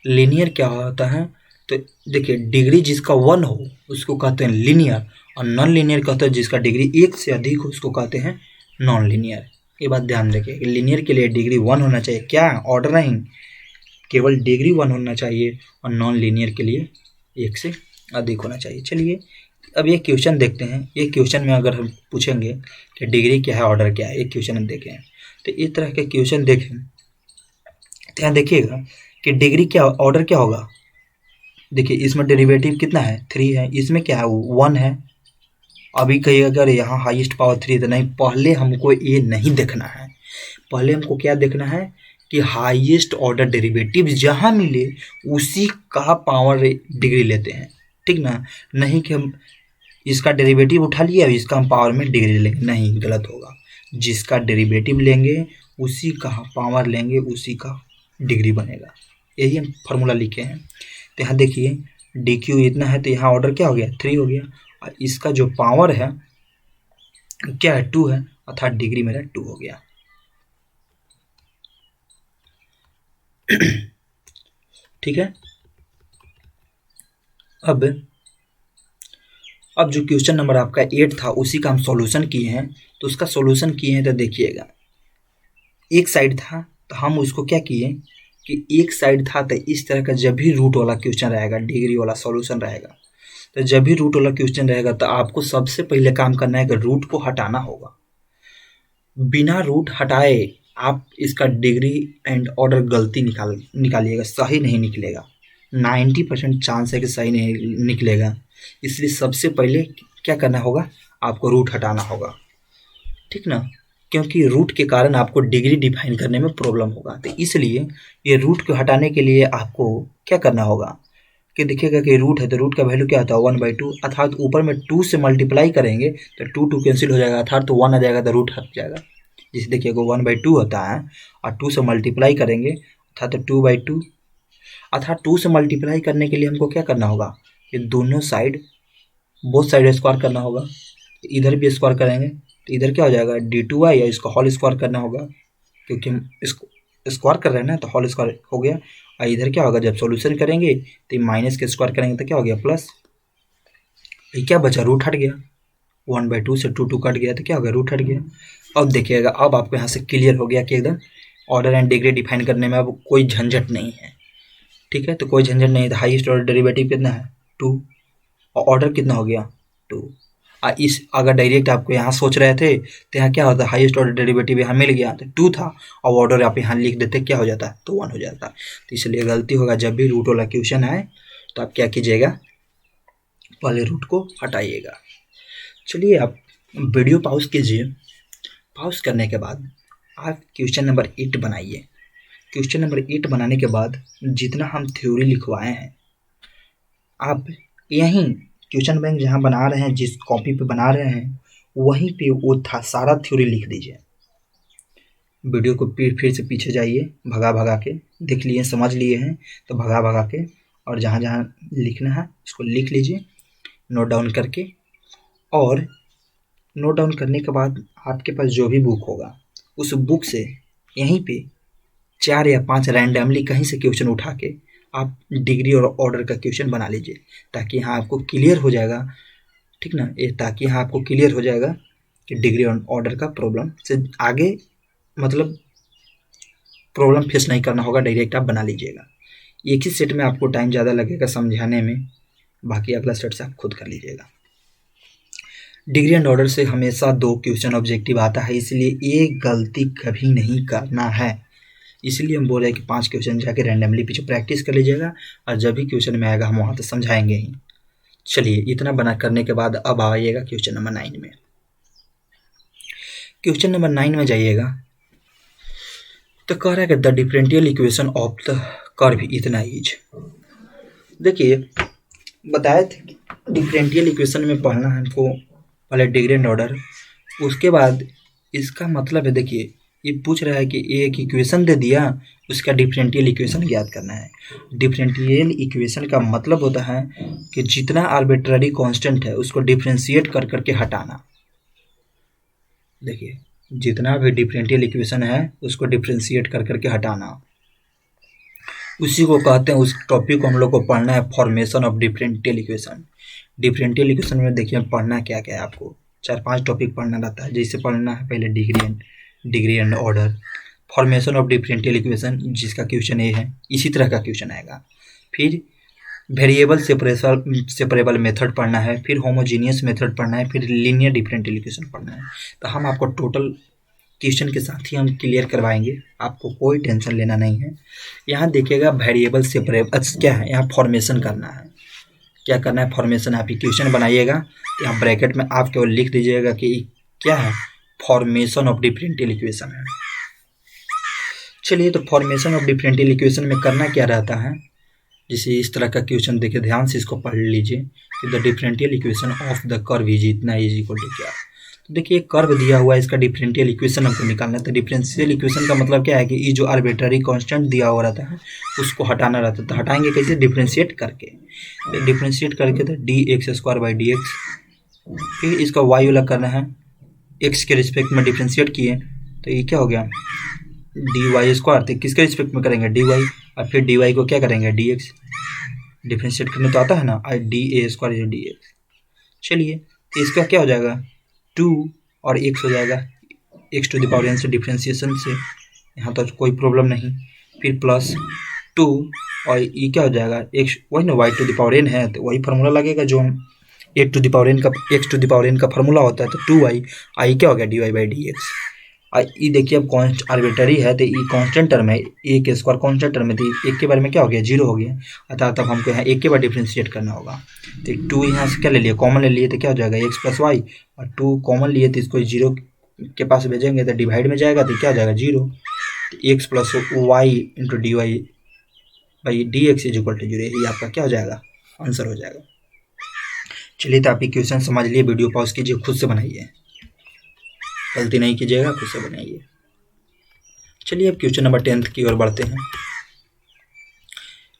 लीनियर क्या होता है, तो देखिए डिग्री जिसका 1 हो उसको कहते हैं लीनियर, और नॉन लीनियर कहते हैं जिसका डिग्री 1 से अधिक हो उसको कहते हैं नॉन लीनियर। ये बात ध्यान रखिए कि लीनियर के लिए डिग्री 1 होना चाहिए, क्या ऑर्डर नहीं, केवल डिग्री 1 होना चाहिए, और नॉन लीनियर के लिए 1 से अधिक होना चाहिए। चलिए अब ये क्वेश्चन देखते हैं। ये क्वेश्चन में अगर हम पूछेंगे कि डिग्री क्या है ऑर्डर क्या है, एक क्वेश्चन हम देखें तो इस तरह के क्वेश्चन देखें तो यहाँ देखिएगा कि डिग्री क्या ऑर्डर क्या होगा। देखिए इसमें डेरिवेटिव कितना है 3 है, इसमें क्या है 1 है। अभी कहिएगा अगर यहाँ हाईएस्ट पावर 3 तो नहीं, पहले हमको ये नहीं देखना है, पहले हमको क्या देखना है कि हाईएस्ट ऑर्डर डेरिवेटिव जहाँ मिले उसी का पावर डिग्री लेते हैं, ठीक ना। नहीं कि हम इसका डेरिवेटिव उठा लिया इसका हम पावर में डिग्री लेंगे, नहीं, गलत होगा। जिसका डेरिवेटिव लेंगे उसी का पावर लेंगे, उसी का डिग्री बनेगा। यही हम फार्मूला लिखे हैं। तो यहाँ देखिए डी क्यू इतना है तो यहाँ ऑर्डर क्या हो गया 3 हो गया, और इसका जो पावर है क्या है 2 है, अर्थात डिग्री मेरा 2 हो गया। ठीक है। अब जो क्वेश्चन नंबर आपका 8 था उसी का हम सॉल्यूशन किए हैं, तो उसका सॉल्यूशन किए हैं तो देखिएगा एक साइड था तो हम उसको क्या किए कि एक साइड था तो इस तरह का जब भी रूट वाला क्वेश्चन रहेगा डिग्री वाला सॉल्यूशन रहेगा, तो जब भी रूट वाला क्वेश्चन रहेगा तो आपको सबसे पहले काम करना है कि रूट को हटाना होगा। बिना रूट हटाए आप इसका डिग्री एंड ऑर्डर गलती निकालिएगा, सही नहीं निकलेगा। 90% चांस है कि सही नहीं निकलेगा, इसलिए सबसे पहले क्या करना होगा आपको रूट हटाना होगा, ठीक ना, क्योंकि रूट के कारण आपको डिग्री डिफाइन करने में प्रॉब्लम होगा। तो इसलिए ये रूट को हटाने के लिए आपको क्या करना होगा कि देखिएगा कि रूट है तो रूट का वैल्यू क्या होता है 1/2, अर्थात ऊपर में 2 से मल्टीप्लाई करेंगे तो 2 2 कैंसिल हो जाएगा, अर्थात तो 1 आ जाएगा तो रूट हट जाएगा। जैसे देखिएगा 1/2 होता है और 2 से मल्टीप्लाई करेंगे अर्थात 2/2, अर्थात 2 से मल्टीप्लाई करने के लिए हमको क्या करना होगा कि दोनों साइड बोथ साइड स्क्वायर करना होगा। इधर भी स्क्वायर करेंगे तो इधर क्या हो जाएगा d2y, या इसको होल स्क्वायर करना होगा क्योंकि हम इसको स्क्वायर कर रहे हैं ना, तो होल स्क्वायर हो गया। और इधर क्या होगा जब सॉल्यूशन करेंगे तो माइनस के स्क्वायर करेंगे तो क्या हो गया प्लस, ये क्या बचा रूट हट गया, 1/2 से 2 2 कट गया तो क्या हो गया रूट हट गया। अब देखिएगा अब आपको यहाँ से क्लियर हो गया कि एकदम ऑर्डर एंड डिग्री डिफाइन करने में अब कोई झंझट नहीं है, ठीक है। तो कोई झंझट नहीं है, हाईएस्ट ऑर्डर डेरिवेटिव कितना है 2, और ऑर्डर कितना हो गया 2। इस अगर डायरेक्ट आपको यहाँ सोच रहे थे तो यहाँ क्या होता है हाईएस्ट ऑर्डर डेरिवेटिव यहाँ मिल गया तो 2 था, और ऑर्डर आप यहाँ लिख देते क्या हो जाता है तो 1 हो जाता। तो इसलिए गलती होगा जब भी रूट वाला क्वेश्चन आए तो आप क्या कीजिएगा पहले रूट को हटाइएगा। चलिए आप वीडियो पॉज कीजिए, पॉज करने के बाद आप क्वेश्चन नंबर 8 बनाइए। क्वेश्चन नंबर 8 बनाने के बाद जितना हम थ्योरी लिखवाए हैं आप यहीं क्वेश्चन बैंक जहाँ बना रहे हैं जिस कॉपी पे बना रहे हैं वहीं पे वो था सारा थ्योरी लिख दीजिए। वीडियो को फिर से पीछे जाइए, भगा भगा के देख लिए समझ लिए हैं तो भगा भगा के और जहाँ जहाँ लिखना है उसको लिख लीजिए नोट डाउन करके। और नोट डाउन करने के बाद आपके पास जो भी बुक होगा उस बुक से यहीं पे 4 या 5 रैंडमली कहीं से क्वेश्चन उठा के आप डिग्री और ऑर्डर का क्वेश्चन बना लीजिए, ताकि यहाँ आपको क्लियर हो जाएगा, ठीक ना, ये ताकि यहाँ आपको क्लियर हो जाएगा कि डिग्री और ऑर्डर का प्रॉब्लम से आगे मतलब प्रॉब्लम फेस नहीं करना होगा, डायरेक्ट आप बना लीजिएगा। एक ही सेट में आपको टाइम ज़्यादा लगेगा समझाने में, बाकी अगला सेट से आप खुद कर लीजिएगा। डिग्री एंड ऑर्डर से हमेशा 2 क्वेश्चन ऑब्जेक्टिव आता है, इसलिए एक गलती कभी नहीं करना है। इसलिए हम बोल रहे हैं कि 5 क्वेश्चन जाके रैंडमली पीछे प्रैक्टिस कर लीजिएगा, और जब भी क्वेश्चन में आएगा हम वहाँ तो समझाएंगे ही। चलिए इतना बना करने के बाद अब आइएगा क्वेश्चन नंबर 9 में। क्वेश्चन नंबर 9 में जाइएगा तो कह रहा है कि the differential equation of the curve इतना इज। देखिए बताए थे डिफरेंशियल इक्वेशन में पढ़ना है हमको पहले डिग्री एंड ऑर्डर, उसके बाद इसका मतलब है देखिए ये पूछ रहा है कि एक इक्वेशन दे दिया, उसका डिफरेंशियल इक्वेशन ज्ञात करना है। डिफरेंशियल इक्वेशन का मतलब होता है कि जितना आर्बिट्ररी कांस्टेंट है उसको डिफरेंशिएट कर करके हटाना। देखिए, जितना भी डिफरेंशियल इक्वेशन है उसको डिफरेंशिएट कर करके हटाना, उसी को कहते हैं। उस टॉपिक को हम लोग को पढ़ना है, formation of differential equation. Differential equation में देखिए पढ़ना क्या क्या है, आपको 4-5 टॉपिक पढ़ना रहता है। जैसे पढ़ना है पहले degree and order, formation of differential equation जिसका क्वेश्चन ए है, इसी तरह का क्वेश्चन आएगा। फिर वेरिएबल सेपरेबल मेथड पढ़ना है, फिर होमोजीनियस मेथड पढ़ना है, फिर लीनियर डिफरेंशियल इक्वेशन पढ़ना है। तो हम आपको टोटल क्वेश्चन के साथ ही हम क्लियर करवाएंगे, आपको कोई टेंशन लेना नहीं है। यहाँ देखिएगा वेरिएबल सेपरेबल क्या है, यहाँ फॉर्मेशन करना है। क्या करना है, फॉर्मेशन। आप इक्वेशन बनाइएगा तो यहाँ ब्रैकेट में आप केवल लिख दीजिएगा कि क्या है, फॉर्मेशन ऑफ डिफरेंशियल इक्वेशन है। चलिए, तो फॉर्मेशन ऑफ डिफरेंशियल इक्वेशन में करना क्या रहता है, जैसे इस तरह का क्वेश्चन देखिए, ध्यान से इसको पढ़ लीजिए कि the differential equation of the curve is इतना इज इक्वल टू क्या। तो देखिए कर्व दिया हुआ है, इसका डिफरेंशियल इक्वेशन हमको निकालना है। तो डिफरेंशियल इक्वेशन का मतलब क्या है कि ये जो आर्बिट्ररी कांस्टेंट दिया हुआ रहता है उसको हटाना रहता है। तो हटाएंगे कैसे, डिफरेंशिएट करके। तो डिफरेंशिएट करके तो dx²/dx, फिर इसका y वाला करना है, x के रिस्पेक्ट में डिफरेंशिएट किए तो ये क्या हो गया, dy²। तो किसके रिस्पेक्ट में करेंगे, dy, और फिर dy को क्या करेंगे, dx। डिफरेंशिएट करने तो आता है ना, dA² dx। चलिए, तो इसका क्या हो जाएगा, 2 और x हो जाएगा, x⁴ से डिफ्रेंसिएशन से यहाँ तो कोई प्रॉब्लम नहीं। फिर प्लस 2 और ये क्या हो जाएगा, x, वही ना y⁴ है, तो वही फार्मूला लगेगा जो हम x⁴ का फार्मूला होता है। तो 2y, आई क्या हो गया, dy/dx। ये देखिए अब कॉन्स्ट आर्बिट्ररी है तो ये कांस्टेंट टर्म है, a के स्क्वायर कांस्टेंट टर्म है, तो एक के बारे में क्या हो गया, 0 हो गया। अतः तब हमको यहाँ एक के बार डिफ्रेंशिएट करना होगा। तो 2 यहाँ से क्या ले लिए, कॉमन ले लिए, तो क्या हो जाएगा x+y, और 2 कॉमन लिए तो इसको 0 के पास भेजेंगे तो डिवाइड में जाएगा तो क्या हो जाएगा, 0। तो x+y × dy/dx = 0, ये आपका क्या हो जाएगा, आंसर हो जाएगा। चलिए, तो आप इक्वेशन समझ लिए, वीडियो पॉज कीजिए, खुद से बनाइए, गलती नहीं कीजिएगा, खुद से बनाइए। चलिए, अब क्वेश्चन नंबर 10 की ओर बढ़ते हैं।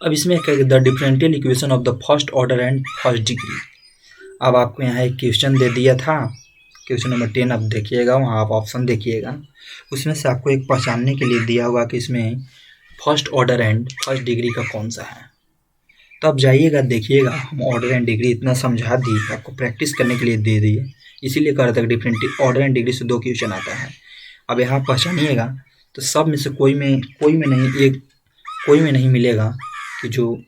अब इसमें क्या है, the differential equation of the first order and first degree. अब आपको यहाँ एक क्वेश्चन दे दिया था, क्वेश्चन नंबर 10 अब देखिएगा, वहाँ आप ऑप्शन देखिएगा, उसमें से आपको एक पहचानने के लिए दिया हुआ कि इसमें first order and first degree का कौन सा है। तो अब जाइएगा देखिएगा, हम ऑर्डर एंड डिग्री इतना समझा दी, आपको प्रैक्टिस करने के लिए दे दिए, इसीलिए कह रहा था डिफरेंट ऑर्डर एंड डिग्री से 2 क्वेश्चन आता है। अब यहाँ पहचानिएगा तो सब में से कोई में नहीं मिलेगा कि जो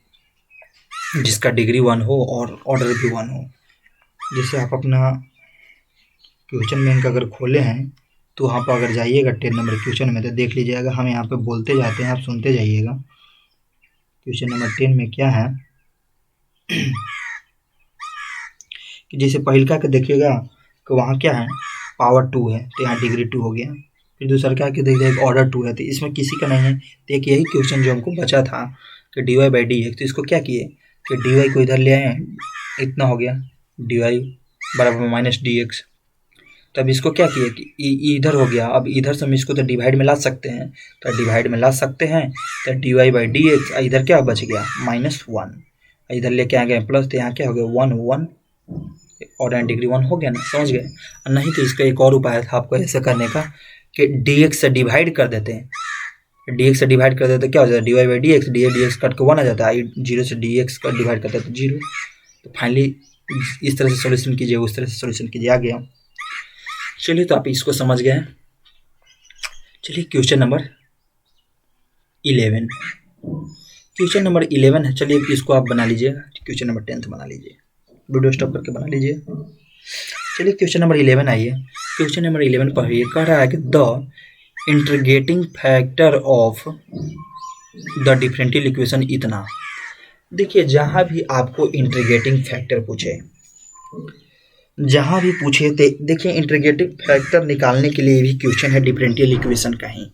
जिसका डिग्री 1 हो और ऑर्डर भी 1 हो। जैसे आप अपना क्वेश्चन बैंक अगर खोले हैं तो वहाँ पर अगर जाइएगा 10 नंबर क्वेश्चन में तो देख लीजिएगा, हम यहाँ पे बोलते जाते हैं, आप सुनते जाइएगा। क्वेश्चन नंबर 10 में क्या है कि जैसे पहिलका के देखिएगा कि वहाँ क्या है, पावर 2 है तो यहाँ डिग्री 2 हो गया। फिर दूसरा क्या कि देखिए ऑर्डर 2 है तो इसमें किसी का नहीं है। तो एक यही क्वेश्चन जो हमको बचा था कि dy/dx, तो इसको क्या किए कि dy को इधर ले आए, इतना हो गया dy = -dx। तब इसको क्या किए कि इधर हो गया, अब इधर से हम इसको तो डिवाइड में ला सकते हैं, तो डिवाइड में ला सकते हैं, तो dy/dx, इधर क्या बच गया, -1, इधर लेके आ गए प्लस, तो यहाँ क्या हो गया, 1 ऑर्डर एंड डिग्री 1 हो गया ना, समझ गए। नहीं तो इसका एक और उपाय था आपको ऐसे करने का कि dx से डिवाइड कर देते हैं, dx से डिवाइड कर देते क्या हो जाता है, dy/dx, dx कट के 1 आ जाता है, 0 से dx का डिवाइड करते हैं तो 0। तो फाइनली इस तरह से सॉल्यूशन कीजिए, उस तरह से सॉल्यूशन कीजिए, आ गया। चलिए, तो आप इसको समझ गए। चलिए, क्वेश्चन नंबर 11, क्वेश्चन नंबर 11 है। चलिए, इसको आप बना लीजिए, क्वेश्चन नंबर 10 बना लीजिए, वीडियो स्टॉप करके बना लीजिए। चलिए, क्वेश्चन नंबर 11 आइए। क्वेश्चन नंबर 11 पढ़िए, कह रहा है कि the integrating factor of the differential equation इतना। देखिए, जहाँ भी आपको इंटीग्रेटिंग फैक्टर पूछे, जहाँ भी पूछे तो देखिए इंटीग्रेटिंग फैक्टर निकालने के लिए भी क्वेश्चन है डिफरेंशियल इक्वेशन का ही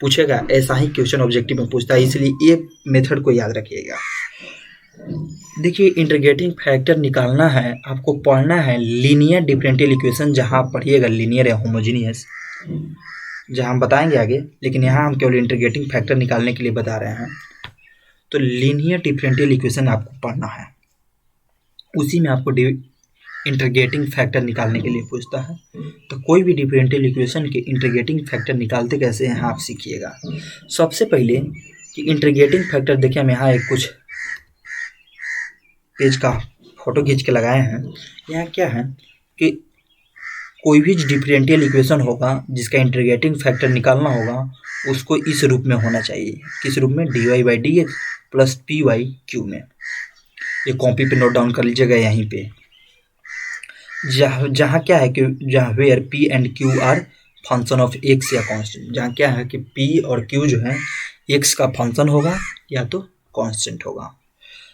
पूछेगा, ऐसा ही क्वेश्चन ऑब्जेक्टिव में पूछता है, इसलिए ये मेथड को याद रखिएगा। देखिए, इंटीग्रेटिंग फैक्टर निकालना है, आपको पढ़ना है लीनियर डिफरेंशियल इक्वेशन, जहाँ पढ़िएगा लीनियर या होमोजीनियस, जहाँ हम बताएंगे आगे, लेकिन यहाँ हम केवल इंटीग्रेटिंग फैक्टर निकालने के लिए बता रहे हैं। तो लीनियर डिफरेंशियल इक्वेशन आपको पढ़ना है, उसी में आपको इंटीग्रेटिंग फैक्टर निकालने के लिए पूछता है। तो कोई भी डिफरेंशियल इक्वेशन के इंटीग्रेटिंग फैक्टर निकालते कैसे हैं आप सीखिएगा। सबसे पहले कि इंटीग्रेटिंग फैक्टर देखिए, हम यहाँ एक कुछ पेज का फोटो खींच के लगाए हैं। यहाँ क्या है कि कोई भी डिफरेंशियल इक्वेशन होगा जिसका इंटीग्रेटिंग फैक्टर निकालना होगा, उसको इस रूप में होना चाहिए। किस रूप में? dy/dx प्लस py/q में। ये कॉपी पे नोट डाउन कर लीजिएगा यहीं पे। जहाँ क्या है कि जहाँ where p and q are function of x या कांस्टेंट, जहाँ क्या है कि p और q जो है x का फंक्शन होगा या तो कांस्टेंट होगा।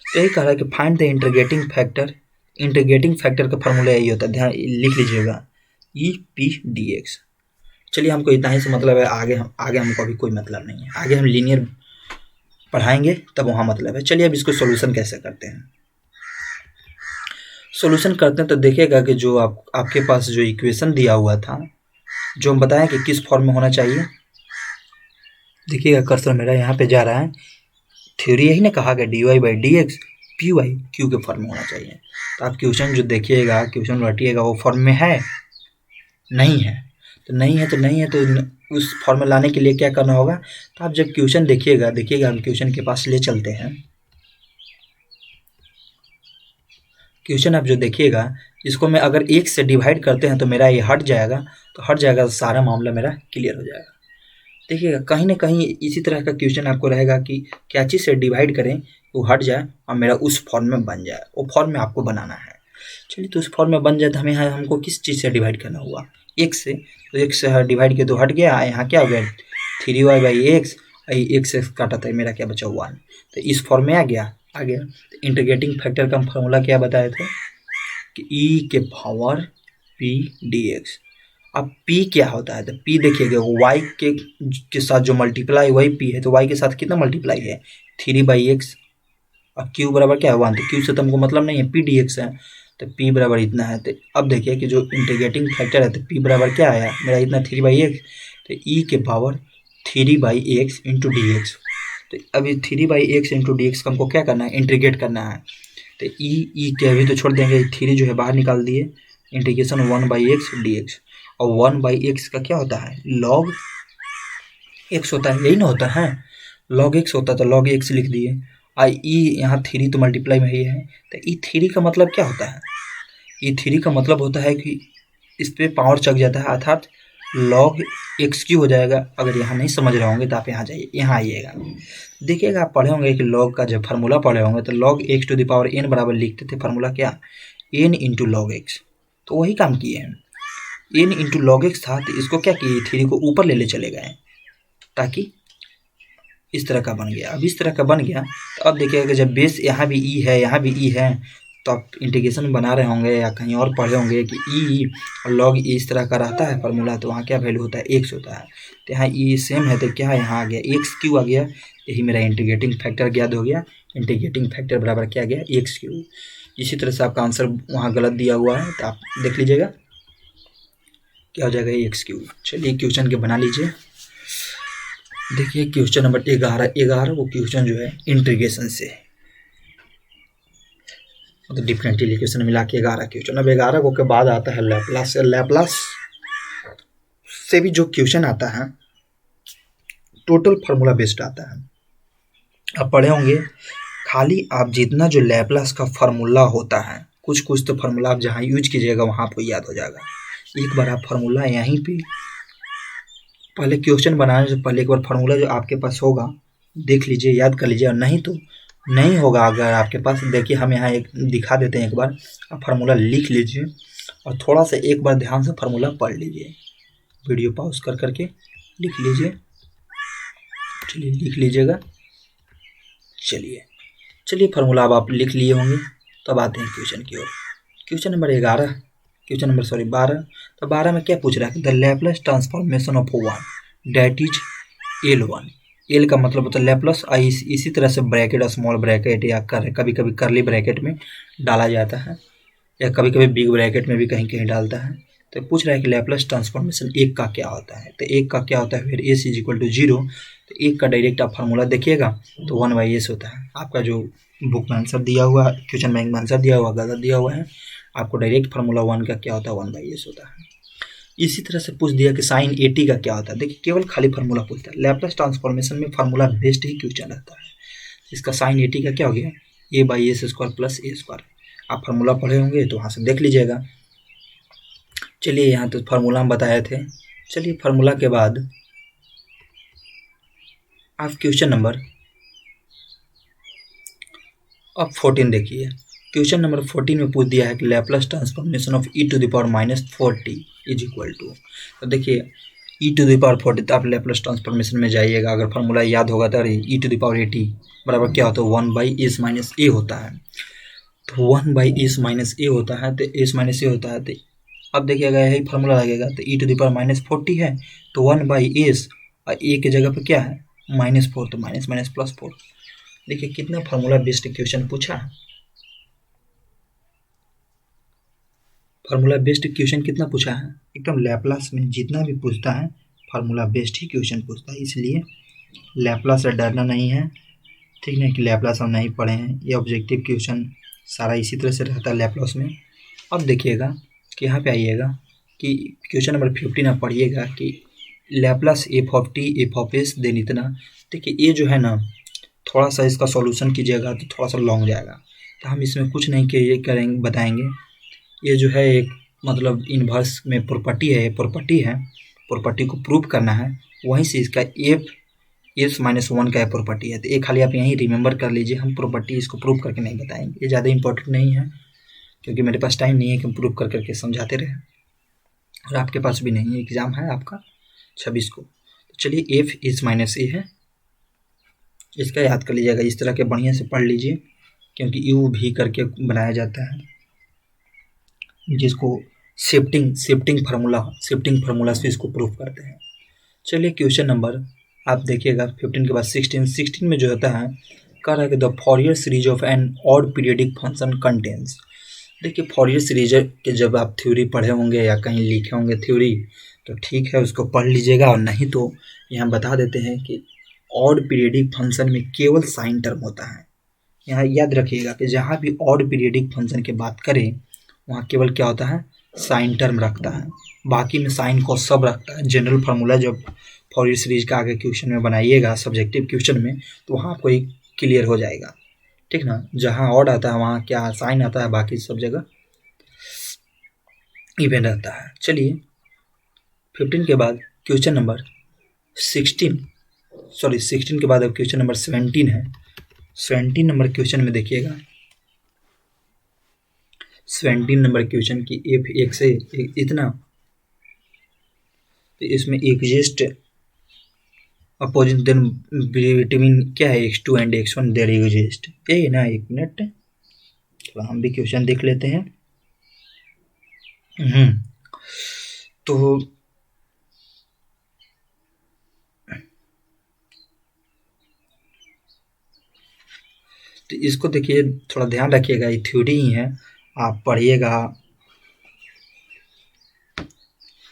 तो यही कह रहा है कि find the integrating factor. Integrating factor का फॉर्मूला यही होता है, ध्यान लिख लीजिएगा, e/p/dx। चलिए, हमको इतना ही से मतलब है, आगे हमको अभी कोई मतलब नहीं है, आगे हम लीनियर पढ़ाएंगे तब वहाँ मतलब है। चलिए अब इसको सॉल्यूशन कैसे करते हैं। सॉल्यूशन करते हैं तो देखिएगा कि जो आपके पास जो इक्वेशन दिया हुआ था, जो हम बताएं कि किस फॉर्म में होना चाहिए, देखिएगा कर्सर मेरा यहाँ पे जा रहा है। थ्योरी यही ने कहा कि dy/dx py/q के फॉर्म में होना चाहिए। तो आप क्वेश्चन जो देखिएगा, क्वेश्चन रटिएगा, वो फॉर्म में है नहीं है, तो नहीं है तो उस फॉर्म में लाने के लिए क्या करना होगा। तो आप जब क्वेश्चन देखिएगा हम क्वेश्चन के पास ले चलते हैं। क्वेश्चन आप जो देखिएगा, इसको मैं अगर 1 से डिवाइड करते हैं तो मेरा ये हट जाएगा, तो सारा मामला मेरा क्लियर हो जाएगा। देखिएगा कहीं ना कहीं इसी तरह का क्वेश्चन आपको रहेगा कि क्या चीज़ से डिवाइड करें वो हट जाए और मेरा उस फॉर्म में बन जाए। वो फॉर्म में आपको बनाना है। चलिए, तो उस फॉर्म में बन जाए तो हमको किस चीज़ से डिवाइड करना हुआ? x से। तो x से डिवाइड किया तो हट गया, यहाँ क्या हो गया 3y/x, x काटा था, मेरा क्या बचा 1। तो इस फॉर्म में आ गया। तो इंटीग्रेटिंग फैक्टर का फॉर्मूला क्या बताए थे कि e/p/dx। अब p क्या होता है? तो p देखिएगा y के साथ जो मल्टीप्लाई वही p है, तो y के साथ कितना मल्टीप्लाई है 3/x, और q बराबर क्या है 1। तो q से तो हमको मतलब नहीं है, p/dx है, तो p बराबर इतना है। तो अब देखिए कि जो इंटीग्रेटिंग फैक्टर है, तो p बराबर क्या आया मेरा इतना 3/x, तो e/3/x इंटू dx। तो अभी 3/x इंटू dx का हमको क्या करना है? इंटीग्रेट करना है। तो e के अभी तो छोड़ देंगे, 3 जो है बाहर निकाल दिए, इंटीग्रेशन 1/x dx। और 1/x का क्या होता है? log x होता है, यही ना होता है, log x होता है, तो log x लिख दिए। यहाँ 3 तो मल्टीप्लाई में ही है, तो e3 का मतलब क्या होता है? e3 का मतलब होता है कि इस पर पावर चक जाता है, अर्थात log x हो जाएगा। अगर यहाँ नहीं समझ रहे होंगे तो आप यहाँ जाइए, यहाँ आइएगा, देखिएगा आप पढ़े होंगे कि log का जब फार्मूला पढ़े होंगे तो log x⁴ n बराबर लिखते थे, फार्मूला क्या? n into log x। तो वही काम किए हैं, n इंटू log x था, तो इसको क्या किए 3 को ऊपर ले चले गए, ताकि इस तरह का बन गया। अब इस तरह का बन गया तो अब देखिएगा कि जब बेस यहाँ भी e है, यहाँ भी e है, तो आप इंटीग्रेशन बना रहे होंगे या कहीं और पढ़े होंगे कि e और log e इस तरह का रहता है फार्मूला, तो वहाँ क्या वैल्यू होता है? x होता है। तो यहाँ e सेम है, तो क्या है यहाँ आ गया x³ आ गया। यही मेरा इंटीग्रेटिंग फैक्टर ज्ञात हो गया। इंटीग्रेटिंग फैक्टर बराबर क्या गया? x³। इसी तरह से आपका आंसर वहाँ गलत दिया हुआ है, तो आप देख लीजिएगा क्या हो जाएगा, x³। चलिए क्वेश्चन के बना लीजिए। देखिए क्वेश्चन नंबर 11 वो क्वेश्चन जो है इंटीग्रेशन से, मतलब डिफरेंशियल इक्वेशन मिला के 11 क्वेश्चन। अब 11 को के बाद आता है लैप्लास। लैप्लास से भी जो क्वेश्चन आता है टोटल फार्मूला बेस्ड आता है। आप पढ़े होंगे, खाली आप जितना जो लैप्लास का फार्मूला होता है, कुछ तो फार्मूला आप जहाँ यूज कीजिएगा वहाँ आपको याद हो जाएगा। एक बार आप फार्मूला यहीं पे पहले क्वेश्चन बनाने से पहले एक बार फार्मूला जो आपके पास होगा देख लीजिए, याद कर लीजिए, और नहीं तो नहीं होगा अगर आपके पास, देखिए हम यहाँ एक दिखा देते हैं, एक बार आप फार्मूला लिख लीजिए और थोड़ा सा एक बार ध्यान से फार्मूला पढ़ लीजिए, वीडियो पॉज कर करके लिख लीजिए। चलिए लिख लीजिएगा। चलिए फार्मूला अब आप लिख लिए होंगे, तो अब आते हैं क्वेश्चन की ओर। क्वेश्चन नंबर 12 तो 12 में क्या पूछ रहा है? The Laplace transformation of 1 date is L1। L का मतलब होता है लैप्लास। इसी तरह से ब्रैकेट, स्मॉल ब्रैकेट या कभी कभी करली ब्रैकेट में डाला जाता है, या कभी कभी बिग ब्रैकेट में भी कहीं कहीं डालता है। तो पूछ रहा है कि लैप्लास ट्रांसफॉर्मेशन एक का क्या होता है, तो एक का क्या होता है फिर एस इज इक्वल टू 0, तो एक का डायरेक्ट आप फार्मूला देखिएगा तो 1/s होता है। आपका जो बुक में आंसर दिया हुआ, क्वेश्चन बैंक में आंसर दिया हुआ गलत दिया हुआ है, आपको डायरेक्ट फार्मूला 1 का क्या होता है 1/s होता है। इसी तरह से पूछ दिया कि साइन 80 का क्या होता है, देखिए केवल खाली फार्मूला पूछता है। लैप्लास ट्रांसफॉर्मेशन में फार्मूला बेस्ड ही क्वेश्चन रहता है। इसका साइन 80 का क्या हो गया, a/s² प्लस a²। आप फार्मूला पढ़े होंगे तो वहाँ से देख लीजिएगा। चलिए यहाँ तो फार्मूला हम बताए थे। चलिए फार्मूला के बाद आप क्वेश्चन नंबर अब 14 देखिए। क्वेश्चन नंबर 14 में पूछ दिया है कि Laplace transformation of e⁻⁻40 is equal to, तो देखिए e⁻40, तो आप लैप्लास ट्रांसफॉर्मेशन में जाइएगा, अगर फार्मूला याद होगा तो e⁻80 बराबर क्या होता है 1/s - a होता है। तो 1/s - a होता है, तो s - a होता है, तो अब देखिएगा यही फार्मूला लगेगा, तो e⁻40 है तो 1/s और a की जगह पर क्या है -4, तो माइनस माइनस +4। देखिए कितना फार्मूला बेस्ड क्वेश्चन पूछा है। फार्मूला बेस्ड क्वेश्चन कितना पूछा है, एकदम लैप्लास में जितना भी पूछता है फार्मूला बेस्ड ही क्वेश्चन पूछता है, इसलिए लैप्लास से डरना नहीं है, ठीक है कि लैप्लास हम नहीं पढ़े हैं। ये ऑब्जेक्टिव क्वेश्चन सारा इसी तरह से रहता है लैप्लास में। अब देखिएगा कि यहाँ पे आइएगा कि क्वेश्चन नंबर 15 आप पढ़िएगा कि लैप्लास f(t) f(s) देन इतना। देखिए ये जो है ना, थोड़ा सा इसका सॉल्यूशन कीजिएगा तो थोड़ा सा लॉन्ग जाएगा, तो हम इसमें कुछ नहीं कि ये करेंगे बताएंगे। ये जो है एक मतलब इन्वर्स में प्रॉपर्टी है, प्रॉपर्टी को प्रूव करना है, वहीं से इसका s-1 का प्रॉपर्टी है, तो ये खाली आप यहीं रिमेंबर कर लीजिए। हम प्रॉपर्टी इसको प्रूव करके नहीं बताएंगे, ये ज़्यादा इंपॉर्टेंट नहीं है, क्योंकि मेरे पास टाइम नहीं है कि हम प्रूव कर करके समझाते रहे, और आपके पास भी नहीं है, एग्ज़ाम है आपका 26 को। तो चलिए f(s-a) है, इसका याद कर लीजिएगा, इस तरह के बढ़िया से पढ़ लीजिए, क्योंकि यू भी करके बनाया जाता है, जिसको शिफ्टिंग फार्मूला से इसको प्रूफ करते हैं। चलिए क्वेश्चन नंबर आप देखिएगा 15 के बाद 16 में जो होता है, कह रहा है कि the Fourier series of an odd periodic function contains. देखिए फॉरियर सीरीज के जब आप थ्योरी पढ़े होंगे या कहीं लिखे होंगे थ्योरी, तो ठीक है उसको पढ़ लीजिएगा, और नहीं तो यहाँ बता देते हैं कि ऑड पीरियडिक फंक्शन में केवल साइन टर्म होता है। यहाँ याद रखिएगा कि जहाँ भी ऑड पीरियडिक फंक्शन की बात करें वहाँ केवल क्या होता है साइन टर्म रखता है, बाकी में साइन को सब रखता है। जनरल फार्मूला जब फॉरियर सीरीज का आगे क्वेश्चन में बनाइएगा सब्जेक्टिव क्वेश्चन में, तो वहाँ आपको एक क्लियर हो जाएगा, ठीक ना। जहाँ ऑड आता है वहाँ क्या साइन आता है, बाकी सब जगह इवन रहता है। चलिए 15 के बाद क्वेश्चन नंबर 16 के बाद अब क्वेश्चन नंबर 17 है। 17 नंबर क्वेश्चन में देखिएगा, 17 नंबर क्वेश्चन की f(1) से इतना, तो इसमें एग्जिस्ट अपोजिट देन बिटवीन क्या है x2 and x1 there exist, यही ना। एक मिनट तो हम भी क्वेश्चन देख लेते हैं। तो इसको देखिए, थोड़ा ध्यान रखिएगा, ये थ्योरी ही है, आप पढ़िएगा,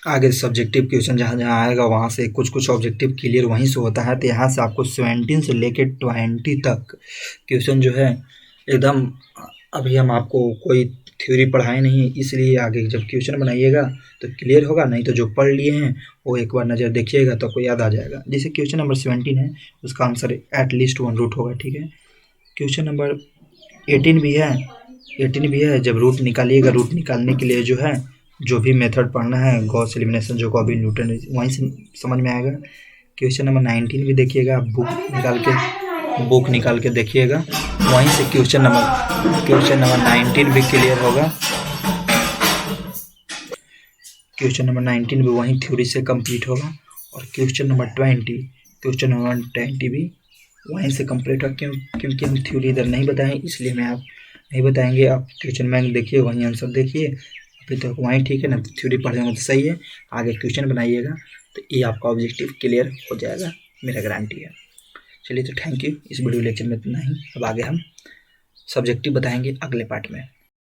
आगे सब्जेक्टिव क्वेश्चन जहाँ जहाँ आएगा वहाँ से कुछ ऑब्जेक्टिव क्लियर वहीं से होता है। तो यहाँ से आपको 17 से लेके 20 तक क्वेश्चन जो है एकदम, अभी हम आपको कोई थ्योरी पढ़ाए नहीं, इसलिए आगे जब क्वेश्चन बनाइएगा तो क्लियर होगा, नहीं तो जो पढ़ लिए हैं वो एक बार नज़र देखिएगा तो आपको याद आ जाएगा। जैसे क्वेश्चन नंबर 17 है, उसका आंसर एटलीस्ट 1 रूट होगा, ठीक है। क्वेश्चन नंबर 18 भी है, जब रूट निकालिएगा, रूट निकालने के लिए जो है जो भी मेथड पढ़ना है, गॉस एलिमिनेशन, जो कॉबी न्यूटन, वहीं से समझ में आएगा। क्वेश्चन नंबर 19 भी देखिएगा, बुक निकाल के देखिएगा, वहीं से क्वेश्चन नंबर 19 भी क्लियर होगा। क्वेश्चन नंबर 19 भी वहीं थ्योरी से कंप्लीट होगा, और क्वेश्चन नंबर 20 भी वहीं से कंप्लीट होगा, क्योंकि हम थ्योरी इधर नहीं बताएं, इसलिए मैं आप नहीं बताएंगे। आप क्वेश्चन बैंक देखिए, वहीं आंसर देखिए, अभी तक वहीं ठीक है ना, थ्योरी पढ़ने में तो सही है, आगे क्वेश्चन बनाइएगा तो ये आपका ऑब्जेक्टिव क्लियर हो जाएगा, मेरा गारंटी है। चलिए तो थैंक यू, इस वीडियो लेक्चर में इतना ही। अब आगे हम सब्जेक्टिव बताएंगे अगले पार्ट में।